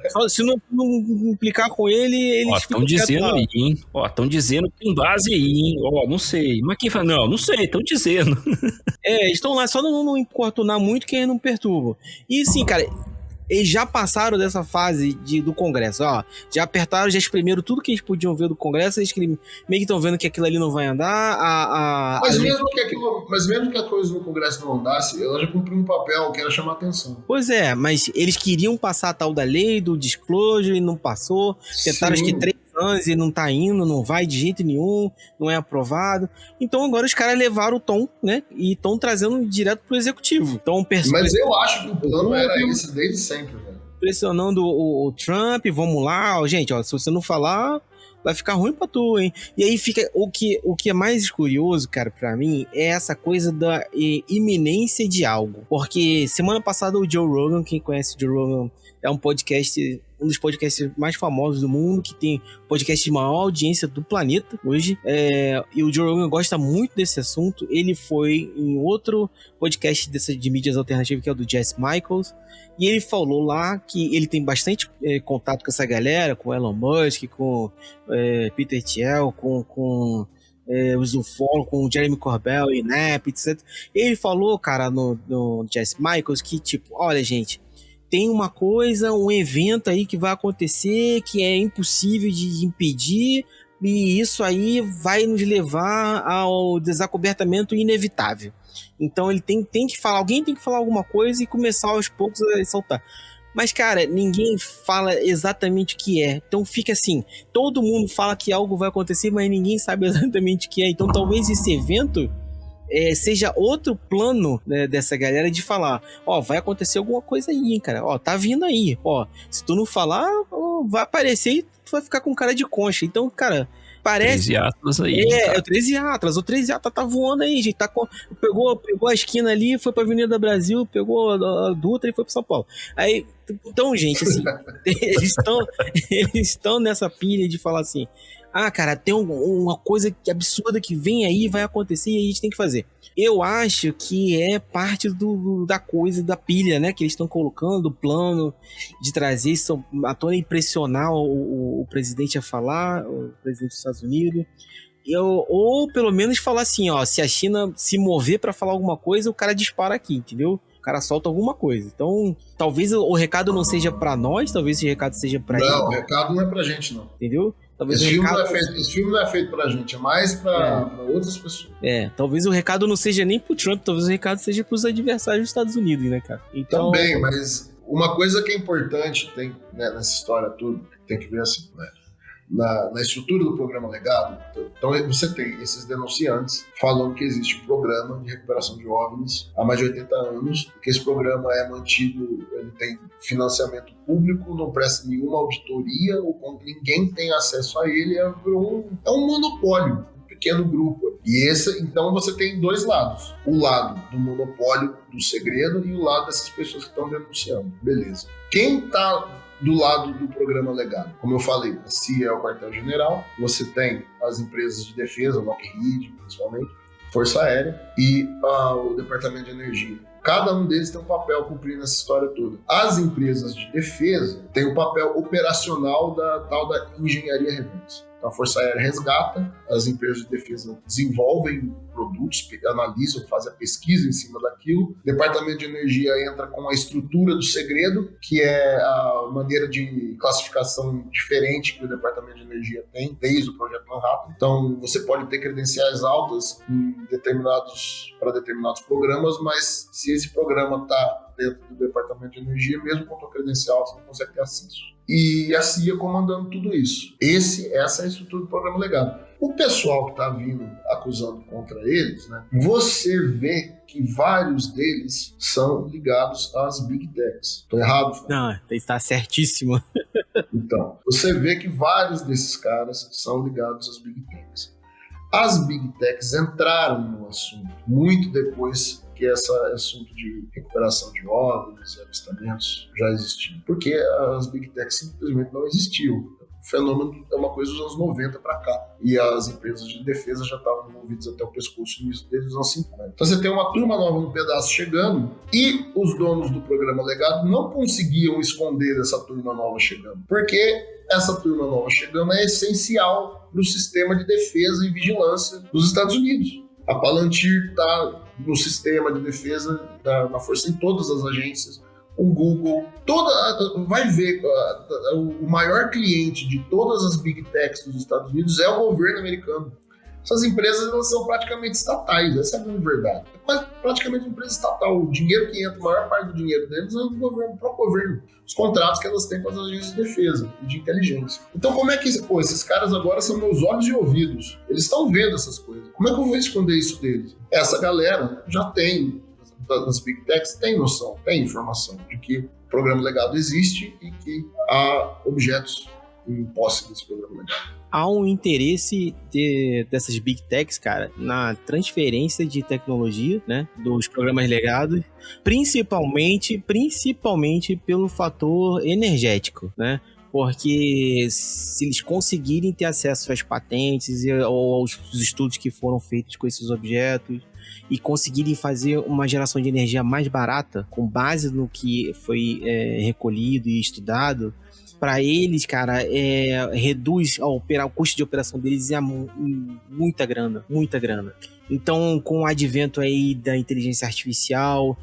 Só, se não implicar com eles estão dizendo aí, hein? Estão dizendo que tem base aí, hein? Não sei. Mas quem fala? Não sei, estão dizendo. Estão lá, só não importunar muito que eles não perturbam. E sim, cara... Eles já passaram dessa fase do Congresso, já apertaram, já espremeram tudo que eles podiam ver do Congresso, eles meio que estão vendo que aquilo ali não vai andar. Mas mesmo que a coisa no Congresso não andasse, ela já cumpriu um papel que era chamar atenção. Pois é, mas eles queriam passar a tal da lei, do disclosure, e não passou, tentaram acho que 3 anos e não tá indo, não vai de jeito nenhum, não é aprovado. Então agora os caras levaram o tom, né? E estão trazendo direto pro executivo. Mas eu acho que o plano era esse desde sempre, velho. Pressionando o Trump, vamos lá, gente, se você não falar, vai ficar ruim pra tu, hein? E aí fica o que é mais curioso, cara, pra mim, é essa coisa da iminência de algo. Porque semana passada o Joe Rogan, quem conhece o Joe Rogan, é um dos podcasts mais famosos do mundo, que tem podcast de maior audiência do planeta hoje. E o Joe Rogan gosta muito desse assunto. Ele foi em outro podcast de mídias alternativas, que é o do Jesse Michaels, e ele falou lá que ele tem bastante contato com essa galera, com Elon Musk, com Peter Thiel, com o Zufolo, com o Jeremy Corbell, e Nap, etc. Ele falou, cara, no Jesse Michaels, que tipo, olha, gente, tem uma coisa, um evento aí que vai acontecer que é impossível de impedir, e isso aí vai nos levar ao desacobertamento inevitável. Então ele tem que falar, alguém tem que falar alguma coisa e começar aos poucos a soltar. Mas, cara, ninguém fala exatamente o que é. Então fica assim, todo mundo fala que algo vai acontecer, mas ninguém sabe exatamente o que é. Então talvez esse evento seja outro plano, né, dessa galera de falar, vai acontecer alguma coisa aí, hein, cara, tá vindo aí, se tu não falar, vai aparecer e tu vai ficar com cara de concha. Então, cara, Parece. 13 Atlas aí. É o 13 Atlas. O 13 Atlas tá voando aí, gente. Pegou a esquina ali, foi pra Avenida Brasil, pegou a Dutra e foi pra São Paulo. Aí, então, gente, assim, eles estão nessa pilha de falar assim: ah, cara, tem uma coisa absurda que vem aí, vai acontecer e a gente tem que fazer. Eu acho que é parte da coisa, da pilha, né? Que eles estão colocando, o plano de trazer isso à tona e pressionar o presidente a falar, o presidente dos Estados Unidos. Ou pelo menos falar assim, ó, se a China se mover pra falar alguma coisa, o cara dispara aqui, entendeu? O cara solta alguma coisa. Então, talvez o recado não seja pra nós, talvez esse recado seja pra ele. Não, o recado não é pra gente, não. Entendeu? Talvez esse filme não é feito pra gente, é mais pra outras pessoas. Talvez o recado não seja nem pro Trump, talvez o recado seja pros adversários dos Estados Unidos, né, cara? Então... Também, mas uma coisa que é importante nessa história toda, tem que ver assim, né? Na estrutura do programa Legado, então você tem esses denunciantes falando que existe um programa de recuperação de OVNIs há mais de 80 anos, que esse programa é mantido, ele tem financiamento público, não presta nenhuma auditoria, ninguém tem acesso a ele, é um monopólio, um pequeno grupo. E então você tem dois lados, o lado do monopólio do segredo e o lado dessas pessoas que estão denunciando, beleza. Quem está do lado do programa Legado? Como eu falei, a CIA é o quartel-general, você tem as empresas de defesa, Lockheed, principalmente, Força Aérea e o Departamento de Energia. Cada um deles tem um papel a cumprir nessa história toda. As empresas de defesa têm o papel operacional da tal da engenharia reversa. Então, a Força Aérea resgata, as empresas de defesa desenvolvem produtos, analisam, fazem a pesquisa em cima daquilo. O Departamento de Energia entra com a estrutura do segredo, que é a maneira de classificação diferente que o Departamento de Energia tem, desde o Projeto Manhattan. Então, você pode ter credenciais altas para determinados programas, mas se esse programa está dentro do Departamento de Energia, mesmo com a tua credencial, você não consegue ter acesso. E a CIA comandando tudo isso. Essa é a estrutura do programa Legado. O pessoal que está vindo acusando contra eles, né, você vê que vários deles são ligados às Big Techs. Estou errado, Fábio? Não, está certíssimo. Então, você vê que vários desses caras são ligados às Big Techs. As Big Techs entraram no assunto muito depois que esse assunto de recuperação de OVNIs e avistamentos já existia. Porque as Big Techs simplesmente não existiam. O fenômeno é uma coisa dos anos 90 para cá. E as empresas de defesa já estavam envolvidas até o pescoço nisso desde os anos 50. Então você tem uma turma nova no pedaço chegando e os donos do programa Legado não conseguiam esconder essa turma nova chegando. Porque essa turma nova chegando é essencial para o sistema de defesa e vigilância dos Estados Unidos. A Palantir está no sistema de defesa da Força em todas as agências. O Google, vai ver, o maior cliente de todas as Big Techs dos Estados Unidos é o governo americano. Essas empresas, elas são praticamente estatais, essa é a grande verdade. É praticamente uma empresa estatal. O dinheiro que entra, a maior parte do dinheiro deles é do governo, pro governo. Os contratos que elas têm com as agências de defesa e de inteligência. Então, como é que esses caras agora são meus olhos e ouvidos? Eles estão vendo essas coisas. Como é que eu vou esconder isso deles? Essa galera já tem, das Big Techs, tem noção, tem informação de que o programa Legado existe e que há objetos em posse desse programa Legado. Há um interesse dessas Big Techs, cara, na transferência de tecnologia, né, dos programas legados, principalmente pelo fator energético, né? Porque se eles conseguirem ter acesso às patentes ou aos estudos que foram feitos com esses objetos e conseguirem fazer uma geração de energia mais barata, com base no que foi recolhido e estudado, para eles, cara, reduz o custo de operação deles a muita grana. Então, com o advento aí da inteligência artificial,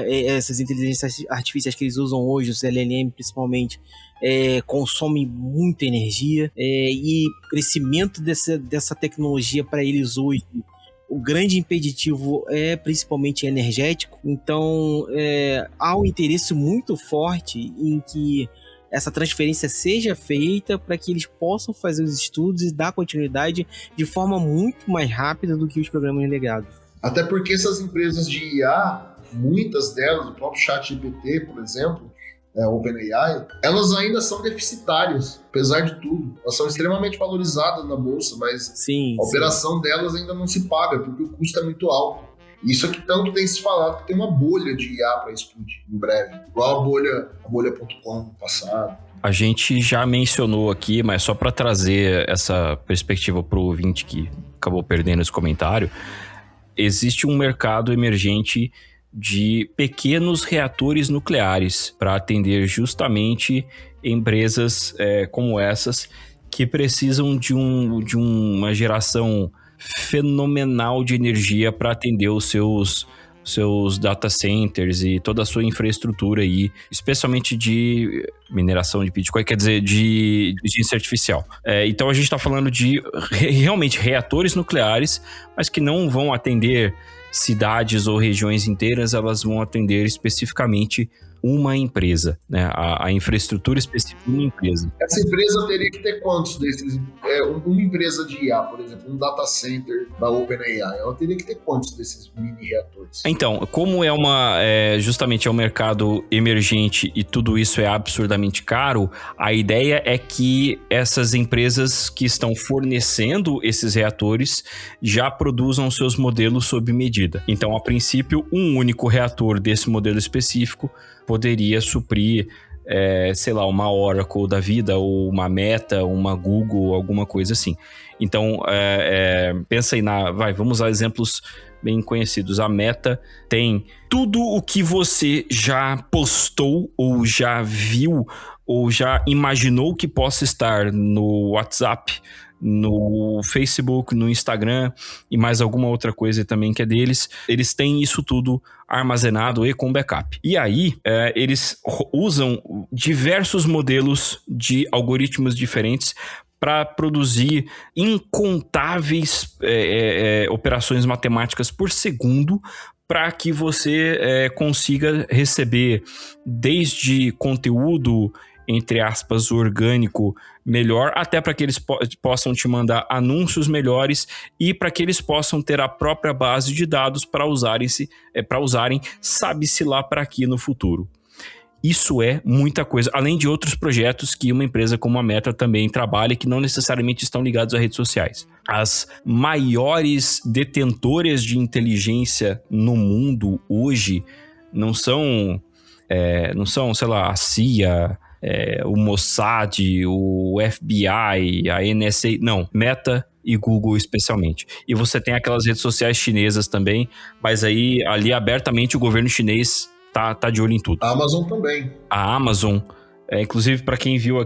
essas inteligências artificiais que eles usam hoje, os LLM principalmente, consomem muita energia, e o crescimento dessa tecnologia para eles hoje, o grande impeditivo é principalmente energético. Então, há um interesse muito forte em que essa transferência seja feita para que eles possam fazer os estudos e dar continuidade de forma muito mais rápida do que os programas legados. Até porque essas empresas de IA, muitas delas, o próprio ChatGPT, por exemplo, OpenAI, elas ainda são deficitárias, apesar de tudo. Elas são extremamente valorizadas na bolsa, mas a operação delas ainda não se paga, porque o custo é muito alto. Isso é que tanto tem se falado, que tem uma bolha de IA para explodir em breve, igual a bolha.com no passado. A gente já mencionou aqui, mas só para trazer essa perspectiva para o ouvinte que acabou perdendo esse comentário, existe um mercado emergente de pequenos reatores nucleares para atender justamente empresas como essas que precisam de uma geração fenomenal de energia para atender os seus data centers e toda a sua infraestrutura aí, especialmente de mineração de Bitcoin, quer dizer, de inteligência artificial. Então a gente está falando de realmente reatores nucleares, mas que não vão atender cidades ou regiões inteiras, elas vão atender especificamente uma empresa, né? A infraestrutura específica de uma empresa. Essa empresa teria que ter quantos desses? Uma empresa de IA, por exemplo, um data center da OpenAI, ela teria que ter quantos desses mini reatores? Então, como justamente é um mercado emergente e tudo isso é absurdamente caro, a ideia é que essas empresas que estão fornecendo esses reatores já produzam seus modelos sob medida. Então, a princípio, um único reator desse modelo específico poderia suprir, uma Oracle da vida, ou uma Meta, uma Google, alguma coisa assim. Então, pensa aí vamos usar exemplos bem conhecidos. A Meta tem tudo o que você já postou, ou já viu, ou já imaginou que possa estar no WhatsApp, no Facebook, no Instagram e mais alguma outra coisa também que é deles. Eles têm isso tudo armazenado e com backup. E aí, eles usam diversos modelos de algoritmos diferentes para produzir incontáveis operações matemáticas por segundo, para que você consiga receber desde conteúdo, entre aspas, orgânico melhor, até para que eles possam te mandar anúncios melhores e para que eles possam ter a própria base de dados para usarem, sabe-se lá para aqui no futuro. Isso é muita coisa, além de outros projetos que uma empresa como a Meta também trabalha, que não necessariamente estão ligados a redes sociais. As maiores detentoras de inteligência no mundo hoje não são, sei lá, a CIA, o Mossad, o FBI, a NSA, não, Meta e Google especialmente. E você tem aquelas redes sociais chinesas também, mas aí ali abertamente o governo chinês tá de olho em tudo. A Amazon também. A Amazon, inclusive para quem viu a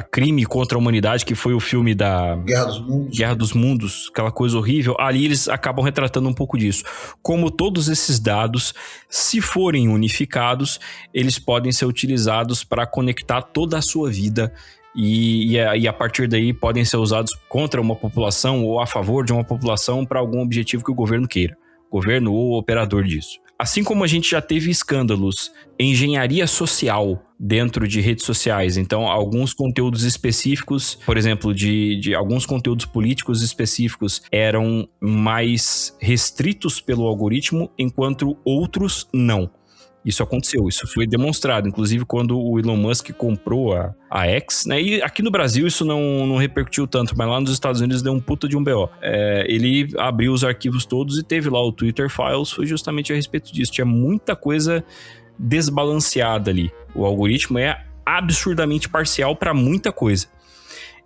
Crime contra a Humanidade, que foi o filme da Guerra dos Mundos, aquela coisa horrível, ali eles acabam retratando um pouco disso. Como todos esses dados, se forem unificados, eles podem ser utilizados para conectar toda a sua vida e a partir daí podem ser usados contra uma população ou a favor de uma população para algum objetivo que o governo queira. Governo ou operador disso. Assim como a gente já teve escândalos em engenharia social dentro de redes sociais, então alguns conteúdos específicos, por exemplo, de alguns conteúdos políticos específicos eram mais restritos pelo algoritmo, enquanto outros não. Isso aconteceu, isso foi demonstrado, inclusive quando o Elon Musk comprou a X, né? E aqui no Brasil isso não repercutiu tanto, mas lá nos Estados Unidos deu um puta de um BO. Ele abriu os arquivos todos e teve lá o Twitter Files, foi justamente a respeito disso. Tinha muita coisa desbalanceada ali. O algoritmo é absurdamente parcial para muita coisa.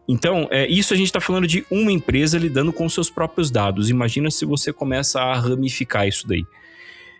Então, isso a gente está falando de uma empresa lidando com seus próprios dados. Imagina se você começa a ramificar isso daí.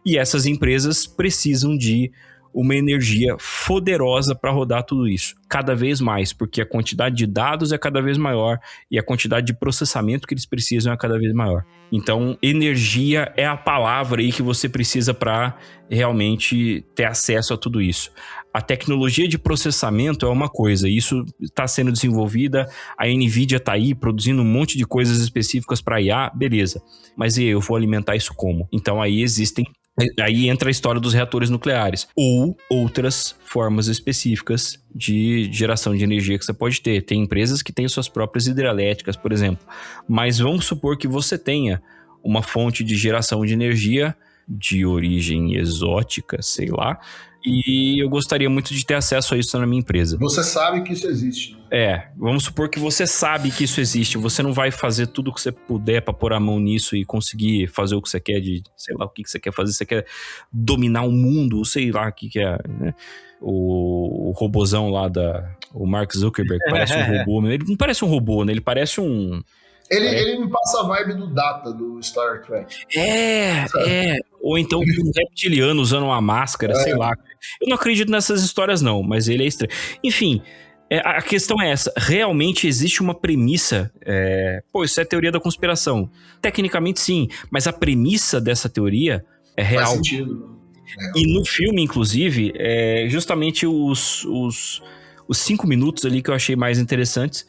E essas empresas precisam de uma energia poderosa para rodar tudo isso. Cada vez mais, porque a quantidade de dados é cada vez maior e a quantidade de processamento que eles precisam é cada vez maior. Então, energia é a palavra aí que você precisa para realmente ter acesso a tudo isso. A tecnologia de processamento é uma coisa, isso está sendo desenvolvida, a NVIDIA está aí produzindo um monte de coisas específicas para IA, beleza. Mas e eu vou alimentar isso como? Então aí entra a história dos reatores nucleares ou outras formas específicas de geração de energia que você pode ter. Tem empresas que têm suas próprias hidrelétricas, por exemplo. Mas vamos supor que você tenha uma fonte de geração de energia de origem exótica, sei lá, E eu gostaria muito de ter acesso a isso na minha empresa. Você sabe que isso existe, né? Vamos supor que você sabe que isso existe. Você não vai fazer tudo o que você puder pra pôr a mão nisso e conseguir fazer o que você quer sei lá, o que você quer fazer. Você quer dominar o mundo, sei lá o que é, né? O robozão lá o Mark Zuckerberg parece um robô. Ele não parece um robô, né? Ele parece um... Ele me passa a vibe do Data, do Star Trek. Ou então um reptiliano usando uma máscara, sei lá. Eu não acredito nessas histórias não, mas ele é estranho. Enfim, a questão é essa. Realmente existe uma premissa... isso é teoria da conspiração. Tecnicamente sim, mas a premissa dessa teoria é real. Faz sentido. E no filme, inclusive, justamente os 5 minutos ali que eu achei mais interessantes...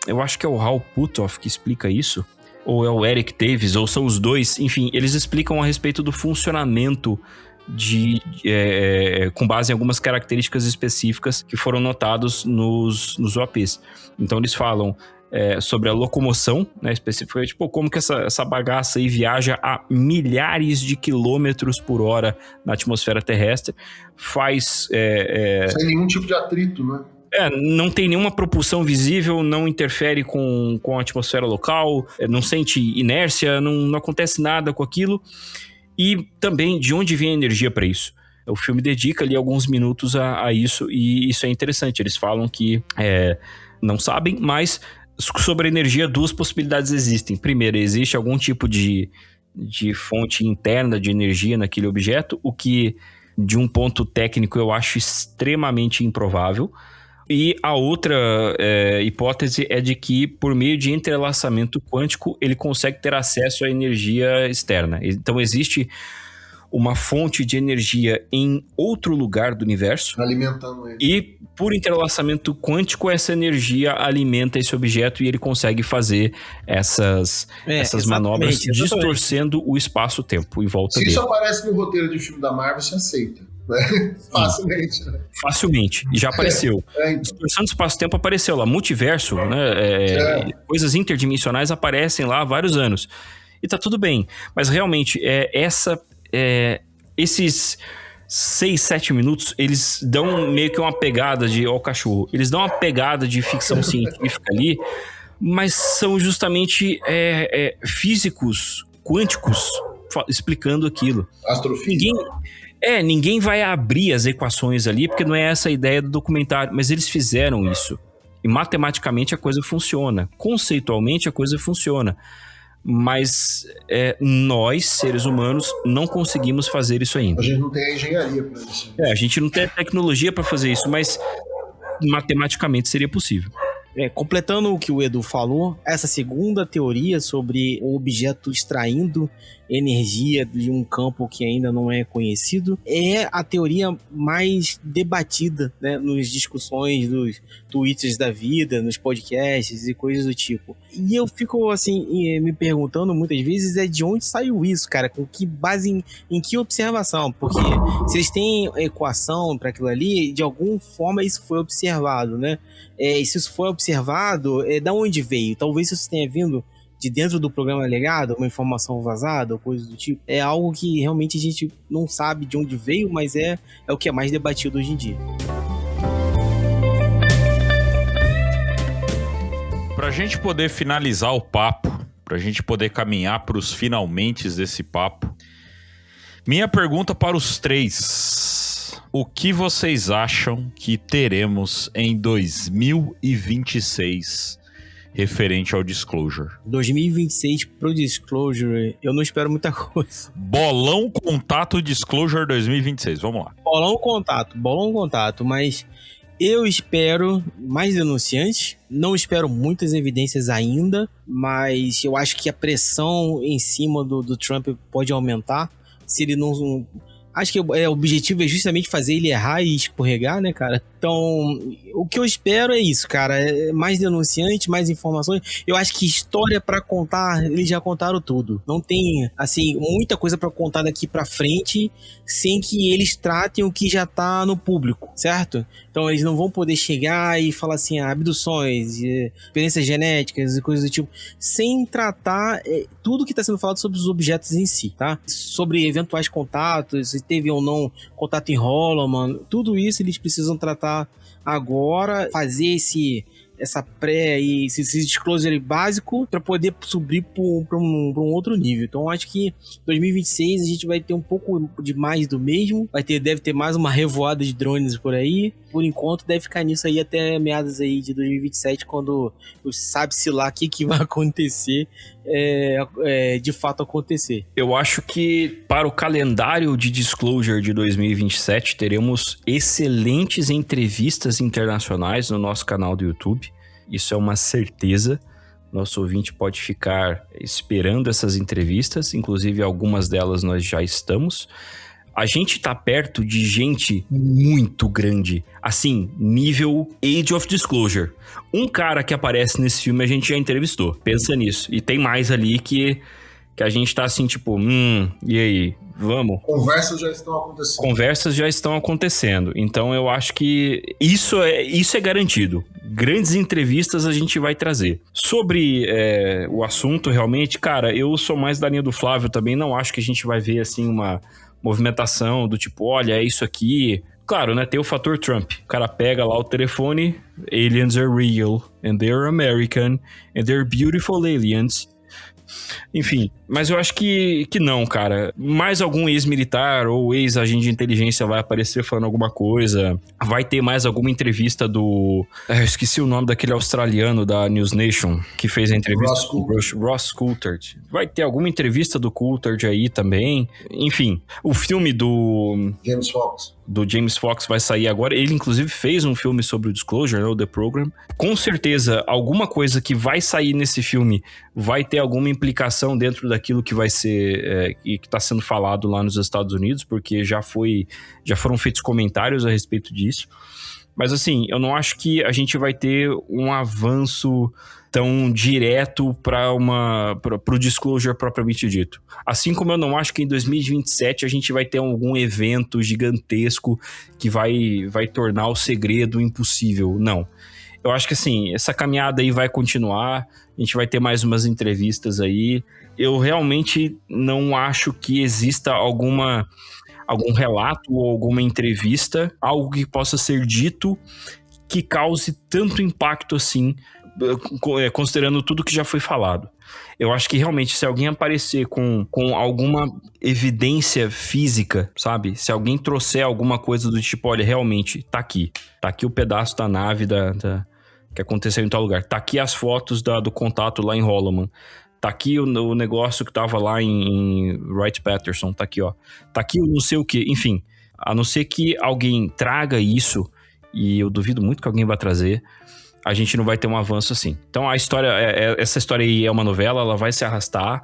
eu acho que é o Hal Puthoff que explica isso, ou é o Eric Davis, ou são os dois. Enfim, eles explicam a respeito do funcionamento com base em algumas características específicas que foram notados nos UAPs. Então eles falam sobre a locomoção, né, especificamente, como que essa bagaça aí viaja a milhares de quilômetros por hora na atmosfera terrestre, faz... sem nenhum tipo de atrito, né? Não tem nenhuma propulsão visível, não interfere com a atmosfera local, não sente inércia, não acontece nada com aquilo. E também, de onde vem a energia para isso? O filme dedica ali alguns minutos a isso, e isso é interessante. Eles falam que não sabem, mas sobre a energia, 2 possibilidades existem. Primeiro, existe algum tipo de fonte interna de energia naquele objeto, o que, de um ponto técnico, eu acho extremamente improvável. E a outra hipótese é de que, por meio de entrelaçamento quântico, ele consegue ter acesso à energia externa. Então, existe uma fonte de energia em outro lugar do universo. Alimentando ele. E, por entrelaçamento quântico, essa energia alimenta esse objeto e ele consegue fazer essas manobras, distorcendo o espaço-tempo em volta dele. Se isso aparece no roteiro de filme da Marvel, você aceita. Facilmente, né? Facilmente, já apareceu. Distorção do espaço-tempo apareceu lá. Multiverso, né? Coisas interdimensionais aparecem lá há vários anos. E tá tudo bem. Mas realmente, esses 6, 7 minutos, eles dão meio que uma pegada o cachorro. Eles dão uma pegada de ficção científica ali, mas são justamente físicos quânticos explicando aquilo. Astrofísica. Ninguém vai abrir as equações ali, porque não é essa a ideia do documentário, mas eles fizeram isso. E matematicamente a coisa funciona. Conceitualmente a coisa funciona. Mas nós, seres humanos, não conseguimos fazer isso ainda. A gente não tem a engenharia para isso. A gente não tem a tecnologia para fazer isso, mas matematicamente seria possível. Completando o que o Edu falou, essa segunda teoria sobre o objeto extraindo energia de um campo que ainda não é conhecido é a teoria mais debatida, né, nas discussões dos tweets da vida, nos podcasts e coisas do tipo. E eu fico assim me perguntando muitas vezes de onde saiu isso, cara, com que base em que observação, porque se eles têm equação para aquilo ali, de alguma forma isso foi observado, né? E se isso foi observado, da onde veio? Talvez isso tenha vindo de dentro do programa legado, uma informação vazada ou coisa do tipo. É algo que realmente a gente não sabe de onde veio, mas é o que é mais debatido hoje em dia. Pra gente poder finalizar o papo, pra gente poder caminhar pros finalmentes desse papo, minha pergunta para os 3: o que vocês acham que teremos em 2026 referente ao Disclosure? 2026 pro Disclosure, eu não espero muita coisa. Bolão Contato Disclosure 2026, vamos lá. Bolão Contato, mas eu espero mais denunciantes, não espero muitas evidências ainda, mas eu acho que a pressão em cima do Trump pode aumentar, se ele não... Acho que o objetivo é justamente fazer ele errar e escorregar, né, cara? Então, o que eu espero é isso, cara. Mais denunciante, mais informações. Eu acho que história pra contar, eles já contaram tudo. Não tem, assim, muita coisa pra contar daqui pra frente sem que eles tratem o que já tá no público, certo? Então, eles não vão poder chegar e falar assim, abduções, experiências genéticas e coisas do tipo, sem tratar tudo que tá sendo falado sobre os objetos em si, tá? Sobre eventuais contatos e teve ou não contato em Holloman, tudo isso eles precisam tratar agora, fazer essa pré e esse disclosure básico para poder subir para um outro nível. Então acho que 2026 a gente vai ter um pouco de mais do mesmo, deve ter mais uma revoada de drones por aí. Por enquanto deve ficar nisso aí até meados aí de 2027, quando sabe-se lá o que vai acontecer, de fato acontecer. Eu acho que para o calendário de disclosure de 2027 teremos excelentes entrevistas internacionais no nosso canal do YouTube. Isso é uma certeza. Nosso ouvinte pode ficar esperando essas entrevistas, inclusive algumas delas nós já estamos. A gente tá perto de gente muito grande, assim, nível Age of Disclosure. Um cara que aparece nesse filme a gente já entrevistou, pensa nisso. E tem mais ali que a gente tá assim, tipo, e aí, vamos? Conversas já estão acontecendo. Então eu acho que isso é garantido. Grandes entrevistas a gente vai trazer. Sobre o assunto, realmente, cara, eu sou mais da linha do Flávio também. Não acho que a gente vai ver, assim, uma movimentação do tipo, olha, é isso aqui. Claro, né, tem o fator Trump. O cara pega lá o telefone, aliens are real, and they're American, and they're beautiful aliens. Enfim, mas eu acho que não, cara. Mais algum ex-militar ou ex-agente de inteligência vai aparecer falando alguma coisa. Vai ter mais alguma entrevista do... eu esqueci o nome daquele australiano da News Nation que fez a entrevista com o Ross Coulthard. Vai ter alguma entrevista do Coulthard aí também. Enfim, o filme do James Fox vai sair agora. Ele, inclusive, fez um filme sobre o Disclosure, né, o The Program. Com certeza, alguma coisa que vai sair nesse filme vai ter alguma implicação dentro daquilo que vai ser e que está sendo falado lá nos Estados Unidos, porque já foram feitos comentários a respeito disso. Mas assim, eu não acho que a gente vai ter um avanço tão direto para o disclosure propriamente dito. Assim como eu não acho que em 2027 a gente vai ter algum evento gigantesco que vai tornar o segredo impossível. Não. Eu acho que assim, essa caminhada aí vai continuar, a gente vai ter mais umas entrevistas aí. Eu realmente não acho que exista algum relato ou alguma entrevista, algo que possa ser dito que cause tanto impacto assim, considerando tudo que já foi falado. Eu acho que realmente se alguém aparecer com alguma evidência física, sabe? Se alguém trouxer alguma coisa do tipo, olha, realmente, tá aqui o pedaço da nave que aconteceu em tal lugar, tá aqui as fotos do contato lá em Holloman, tá aqui o negócio que tava lá em Wright-Patterson, tá aqui, ó. Tá aqui o não sei o que, enfim. A não ser que alguém traga isso, e eu duvido muito que alguém vai trazer, a gente não vai ter um avanço assim. Então essa história aí é uma novela, ela vai se arrastar,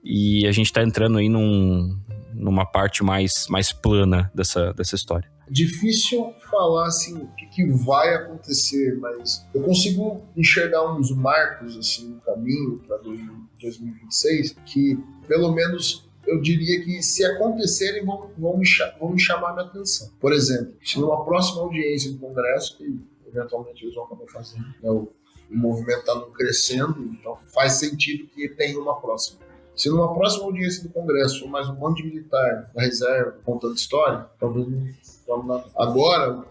e a gente tá entrando aí numa parte mais plana dessa história. Difícil falar assim o que vai acontecer, mas eu consigo enxergar uns marcos assim no caminho para 2026 que, pelo menos, eu diria que se acontecerem vão me chamar a minha atenção. Por exemplo, se numa próxima audiência do Congresso, que eventualmente eles vão acabar fazendo, né, o movimento está crescendo, então faz sentido que tenha uma próxima. Se numa próxima audiência do Congresso for mais um monte de militar da reserva contando história, talvez não. Agora,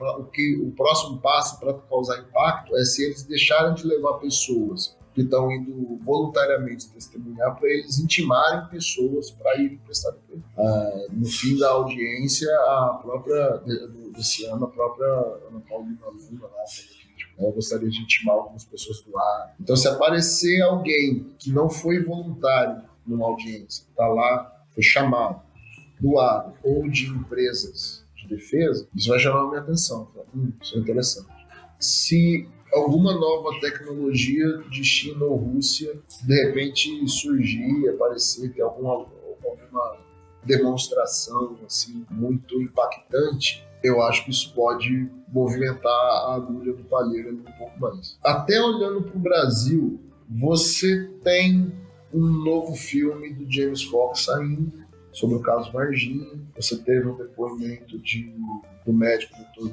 o próximo passo para causar impacto é se eles deixarem de levar pessoas que estão indo voluntariamente testemunhar, para eles intimarem pessoas para irem prestar depoimento. No fim da audiência, desse ano, a própria Ana Paulina Luna lá falou: eu gostaria de intimar algumas pessoas do ar. Então, se aparecer alguém que não foi voluntário numa audiência, está lá, foi chamado do ar ou de empresas de defesa, isso vai chamar a minha atenção. Isso é interessante. Se alguma nova tecnologia de China ou Rússia de repente surgir, aparecer, ter alguma demonstração assim, muito impactante, eu acho que isso pode movimentar a agulha do palheiro um pouco mais. Até olhando para o Brasil, você tem um novo filme do James Fox saindo sobre o caso Varginha. Você teve um depoimento do médico Dr.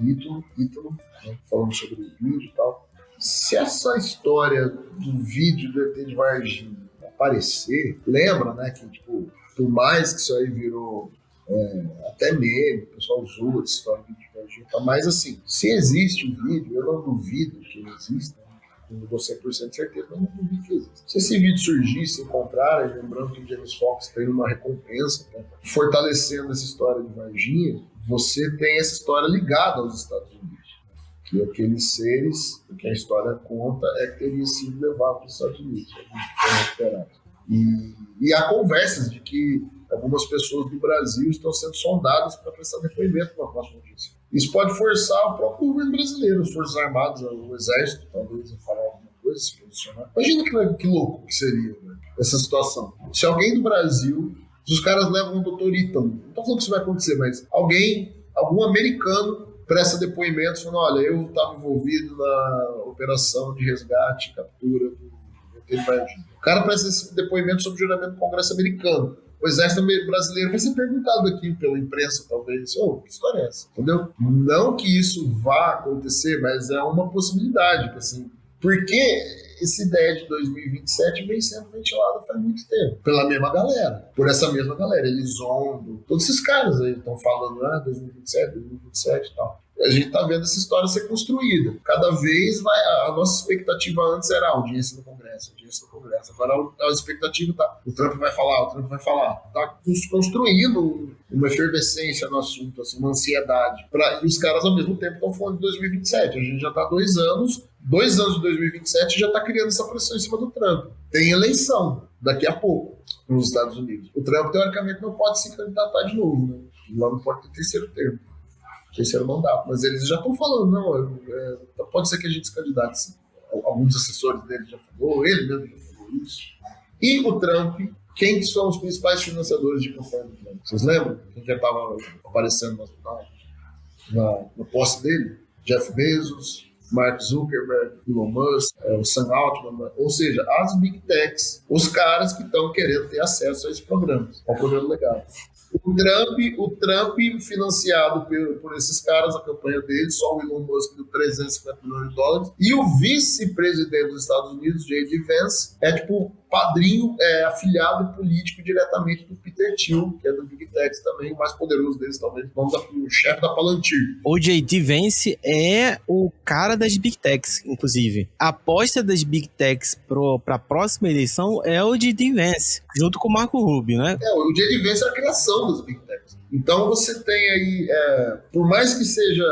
Ítalo, né, falando sobre o vídeo e tal. Se essa história do vídeo do ET de Varginha aparecer, lembra, né, que tipo, por mais que isso aí virou até meme, o pessoal zoa essa história de Varginha. Mas assim, se existe um vídeo, eu não duvido que ele exista, não dou 100% de certeza, mas não duvido que exista. Se esse vídeo surgir, se encontrarem, lembrando que o James Fox tem uma recompensa, né, fortalecendo essa história de Varginha, você tem essa história ligada aos Estados Unidos. Que aqueles seres, o que a história conta, é que teria sido levado para os Estados Unidos, e há conversas de que algumas pessoas do Brasil estão sendo sondadas para prestar depoimento na próxima notícia. Isso pode forçar o próprio governo brasileiro, as Forças Armadas, o Exército, talvez, a falar alguma coisa, se posicionar. Imagina que louco que seria, né, essa situação. Se alguém do Brasil, se os caras levam o Dr. Ethan, não estou falando que isso vai acontecer, mas algum americano presta depoimento falando, olha, eu estava envolvido na operação de resgate e captura do ET de Varginha. O cara presta esse depoimento sob juramento do Congresso americano. O Exército brasileiro vai ser perguntado aqui pela imprensa, talvez, que história é essa? Entendeu? Não que isso vá acontecer, mas é uma possibilidade, assim, porque essa ideia de 2027 vem sendo ventilada faz muito tempo, pela mesma galera, por essa mesma galera, Elizondo, todos esses caras aí estão falando, 2027 e tal. A gente tá vendo essa história ser construída. Cada vez a nossa expectativa antes era audiência no Congresso. Agora a expectativa tá, o Trump vai falar. Tá construindo uma efervescência no assunto, assim, uma ansiedade. E os caras ao mesmo tempo estão falando de 2027. A gente já tá 2 anos de 2027 já tá criando essa pressão em cima do Trump. Tem eleição daqui a pouco nos Estados Unidos. O Trump, teoricamente, não pode se candidatar de novo, né? Lá não pode ter terceiro termo. Terceiro mandato, mas eles já estão falando, pode ser que a gente se candidate, sim. Alguns assessores dele já falou, ele mesmo já falou isso. E o Trump, quem que são os principais financiadores de campanha do Trump? Vocês lembram? Quem já estava aparecendo na posse dele? Jeff Bezos, Mark Zuckerberg, Elon Musk, o Sam Altman, ou seja, as Big Techs, os caras que estão querendo ter acesso a esse programa, ao programa legal. O Trump financiado por esses caras, a campanha dele, só o Elon Musk deu $350 milhões, e o vice-presidente dos Estados Unidos, J.D. Vance, é tipo padrinho, afiliado político diretamente do Peter Thiel, que é do Big Tech também, o mais poderoso deles, talvez, o chefe da Palantir. O J.D. Vance é o cara das Big Techs, inclusive. A aposta das Big Techs para a próxima eleição é o J.D. Vance, junto com o Marco Rubio, né? O J.D. Vance é a criação das Big Techs. Então você tem aí, por mais que seja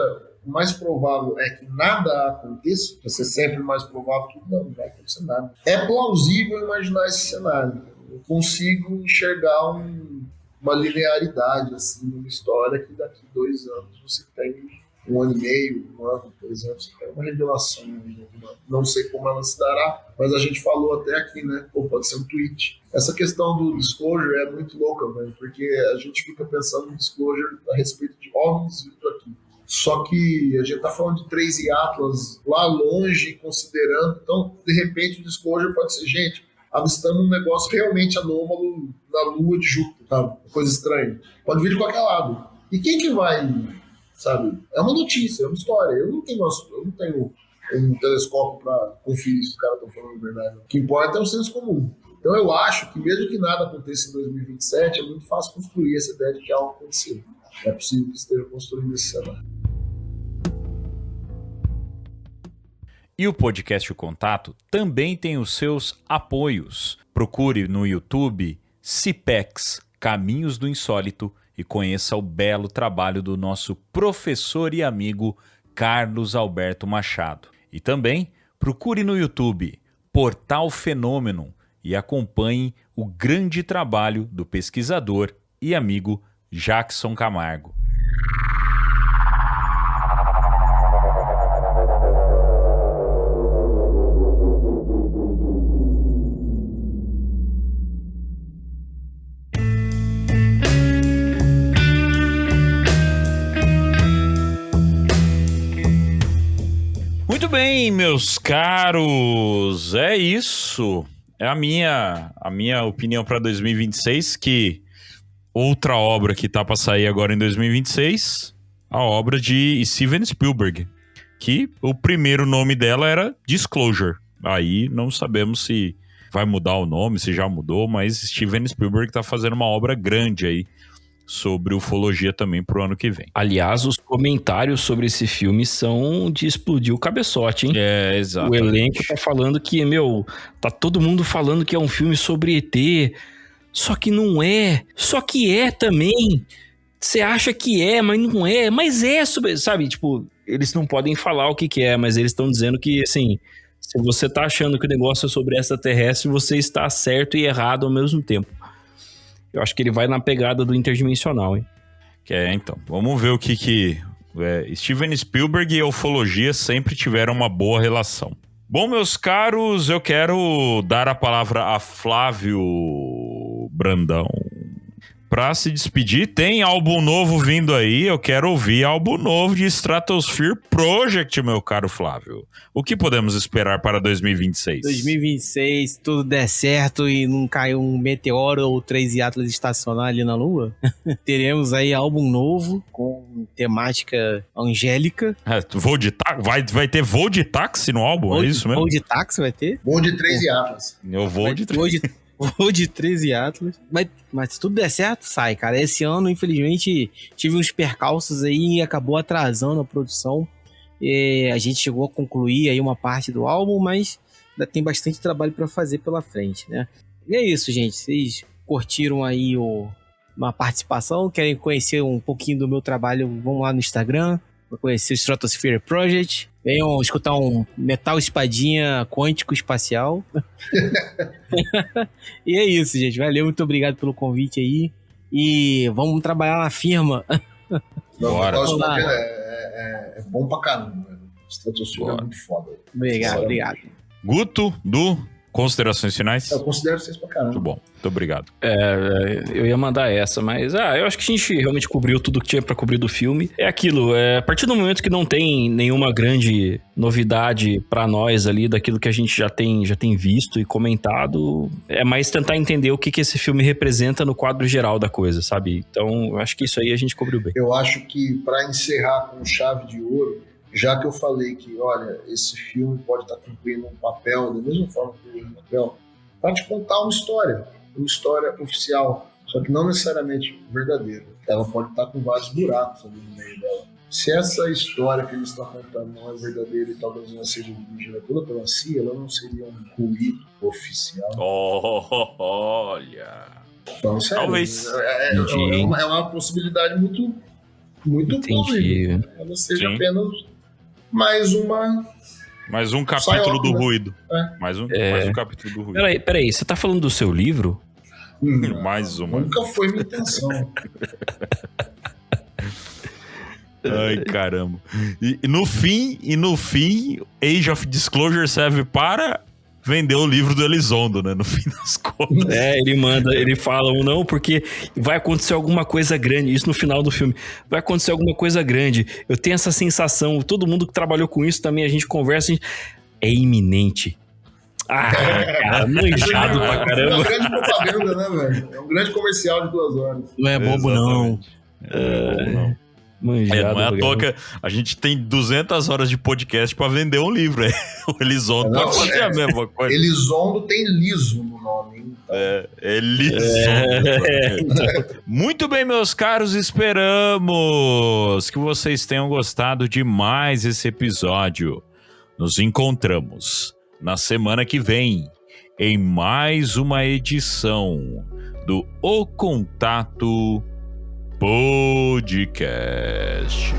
o mais provável é que nada aconteça, vai ser sempre mais provável que não vai acontecer nada. É plausível imaginar esse cenário. Eu consigo enxergar uma linearidade assim, numa história que daqui 2 anos você tem 1 ano e meio, 1 ano, 2 anos, você tem uma revelação. Não sei como ela se dará, mas a gente falou até aqui, né? Pode ser um tweet. Essa questão do disclosure é muito louca, velho, porque a gente fica pensando em disclosure a respeito de OVNIs vindo aqui. Só que a gente está falando de 3 Atlas lá longe, considerando. Então, de repente, o disclosure pode ser, gente, avistamos um negócio realmente anômalo na Lua de Júpiter, sabe? Coisa estranha. Pode vir de qualquer lado. E quem que vai, sabe? É uma notícia, é uma história. Eu não tenho um telescópio para conferir se os caras estão falando a verdade. O que importa é o senso comum. Então, eu acho que mesmo que nada aconteça em 2027, é muito fácil construir essa ideia de que algo aconteceu. É possível que esteja construindo esse cenário. E o podcast O Contato também tem os seus apoios. Procure no YouTube CIPEX, Caminhos do Insólito, e conheça o belo trabalho do nosso professor e amigo Carlos Alberto Machado. E também procure no YouTube Portal Fenômeno e acompanhe o grande trabalho do pesquisador e amigo Jackson Camargo. Muito bem, meus caros, é isso. É a minha opinião para 2026, que outra obra que tá para sair agora em 2026, a obra de Steven Spielberg, que o primeiro nome dela era Disclosure. Aí não sabemos se vai mudar o nome, se já mudou, mas Steven Spielberg tá fazendo uma obra grande aí sobre ufologia também pro ano que vem. Aliás, os comentários sobre esse filme são de explodir o cabeçote, hein? É, exato. O elenco tá falando que, tá todo mundo falando que é um filme sobre ET, só que não é. Só que é também. Você acha que é, mas não é. Mas é sobre, sabe? Tipo, eles não podem falar o que é, mas eles estão dizendo que, assim, se você tá achando que o negócio é sobre extraterrestre, você está certo e errado ao mesmo tempo. Eu acho que ele vai na pegada do interdimensional, hein? Então, vamos ver o que Steven Spielberg e a ufologia sempre tiveram uma boa relação. Bom, meus caros, eu quero dar a palavra a Flávio Brandão. Pra se despedir, tem álbum novo vindo aí, eu quero ouvir álbum novo de Stratosphere Project, meu caro Flávio. O que podemos esperar para 2026? 2026, tudo der certo e não caiu um meteoro ou 3 Atlas estacionar ali na Lua, teremos aí álbum novo com temática angélica. Vai ter voo de táxi no álbum, é isso mesmo? Voo de táxi vai ter? Voo de 3 Atlas. Eu vou de 3 Voo de 13 Atlas. Mas se tudo der certo, sai, cara. Esse ano, infelizmente, tive uns percalços aí e acabou atrasando a produção. A gente chegou a concluir aí uma parte do álbum, mas ainda tem bastante trabalho pra fazer pela frente, né? E é isso, gente. Vocês curtiram aí uma participação? Querem conhecer um pouquinho do meu trabalho? Vão lá no Instagram para conhecer o Stratosphere Project. Venham escutar um metal espadinha quântico espacial. E é isso, gente. Valeu, muito obrigado pelo convite aí. E vamos trabalhar na firma. Bora. É bom pra caramba, velho. Stratosphere é muito foda. Obrigado. Guto, considerações finais? Eu considero vocês pra caramba. Muito bom, muito obrigado. Eu ia mandar essa, mas eu acho que a gente realmente cobriu tudo que tinha pra cobrir do filme. É aquilo, a partir do momento que não tem nenhuma grande novidade pra nós ali, daquilo que a gente já tem visto e comentado, é mais tentar entender o que esse filme representa no quadro geral da coisa, sabe? Então, eu acho que isso aí a gente cobriu bem. Eu acho que pra encerrar com chave de ouro, já que eu falei que, olha, esse filme pode estar cumprindo um papel, da mesma forma que tem um papel, para te contar uma história oficial, só que não necessariamente verdadeira. Ela pode estar com vários buracos ali no meio dela. Se essa história que eles estão contando não é verdadeira e talvez não seja dirigida toda pela CIA, ela não seria um ruído oficial. Olha! Então, sério, talvez. É uma possibilidade muito plausível. Ela seja apenas mais um capítulo do ruído. Mais um capítulo do ruído. Peraí, você tá falando do seu livro? Mais uma. Nunca foi minha intenção. Ai, caramba. E no fim, Age of Disclosure serve para vender o livro do Elizondo, né? No fim das contas. Ele fala não, porque vai acontecer alguma coisa grande. Isso no final do filme. Vai acontecer alguma coisa grande. Eu tenho essa sensação. Todo mundo que trabalhou com isso também, a gente conversa. É iminente. Cara, manjado pra caramba. É uma grande propaganda, né, velho? É um grande comercial de 2 horas. Não é bobo, não. Não. Não é à toa que a gente tem 200 horas de podcast pra vender um livro. O Elizondo vai fazer a mesma coisa. Elizondo tem liso no nome. Então. Elizondo. Muito bem, meus caros, esperamos que vocês tenham gostado de mais esse episódio. Nos encontramos na semana que vem em mais uma edição do O Contato Podcast.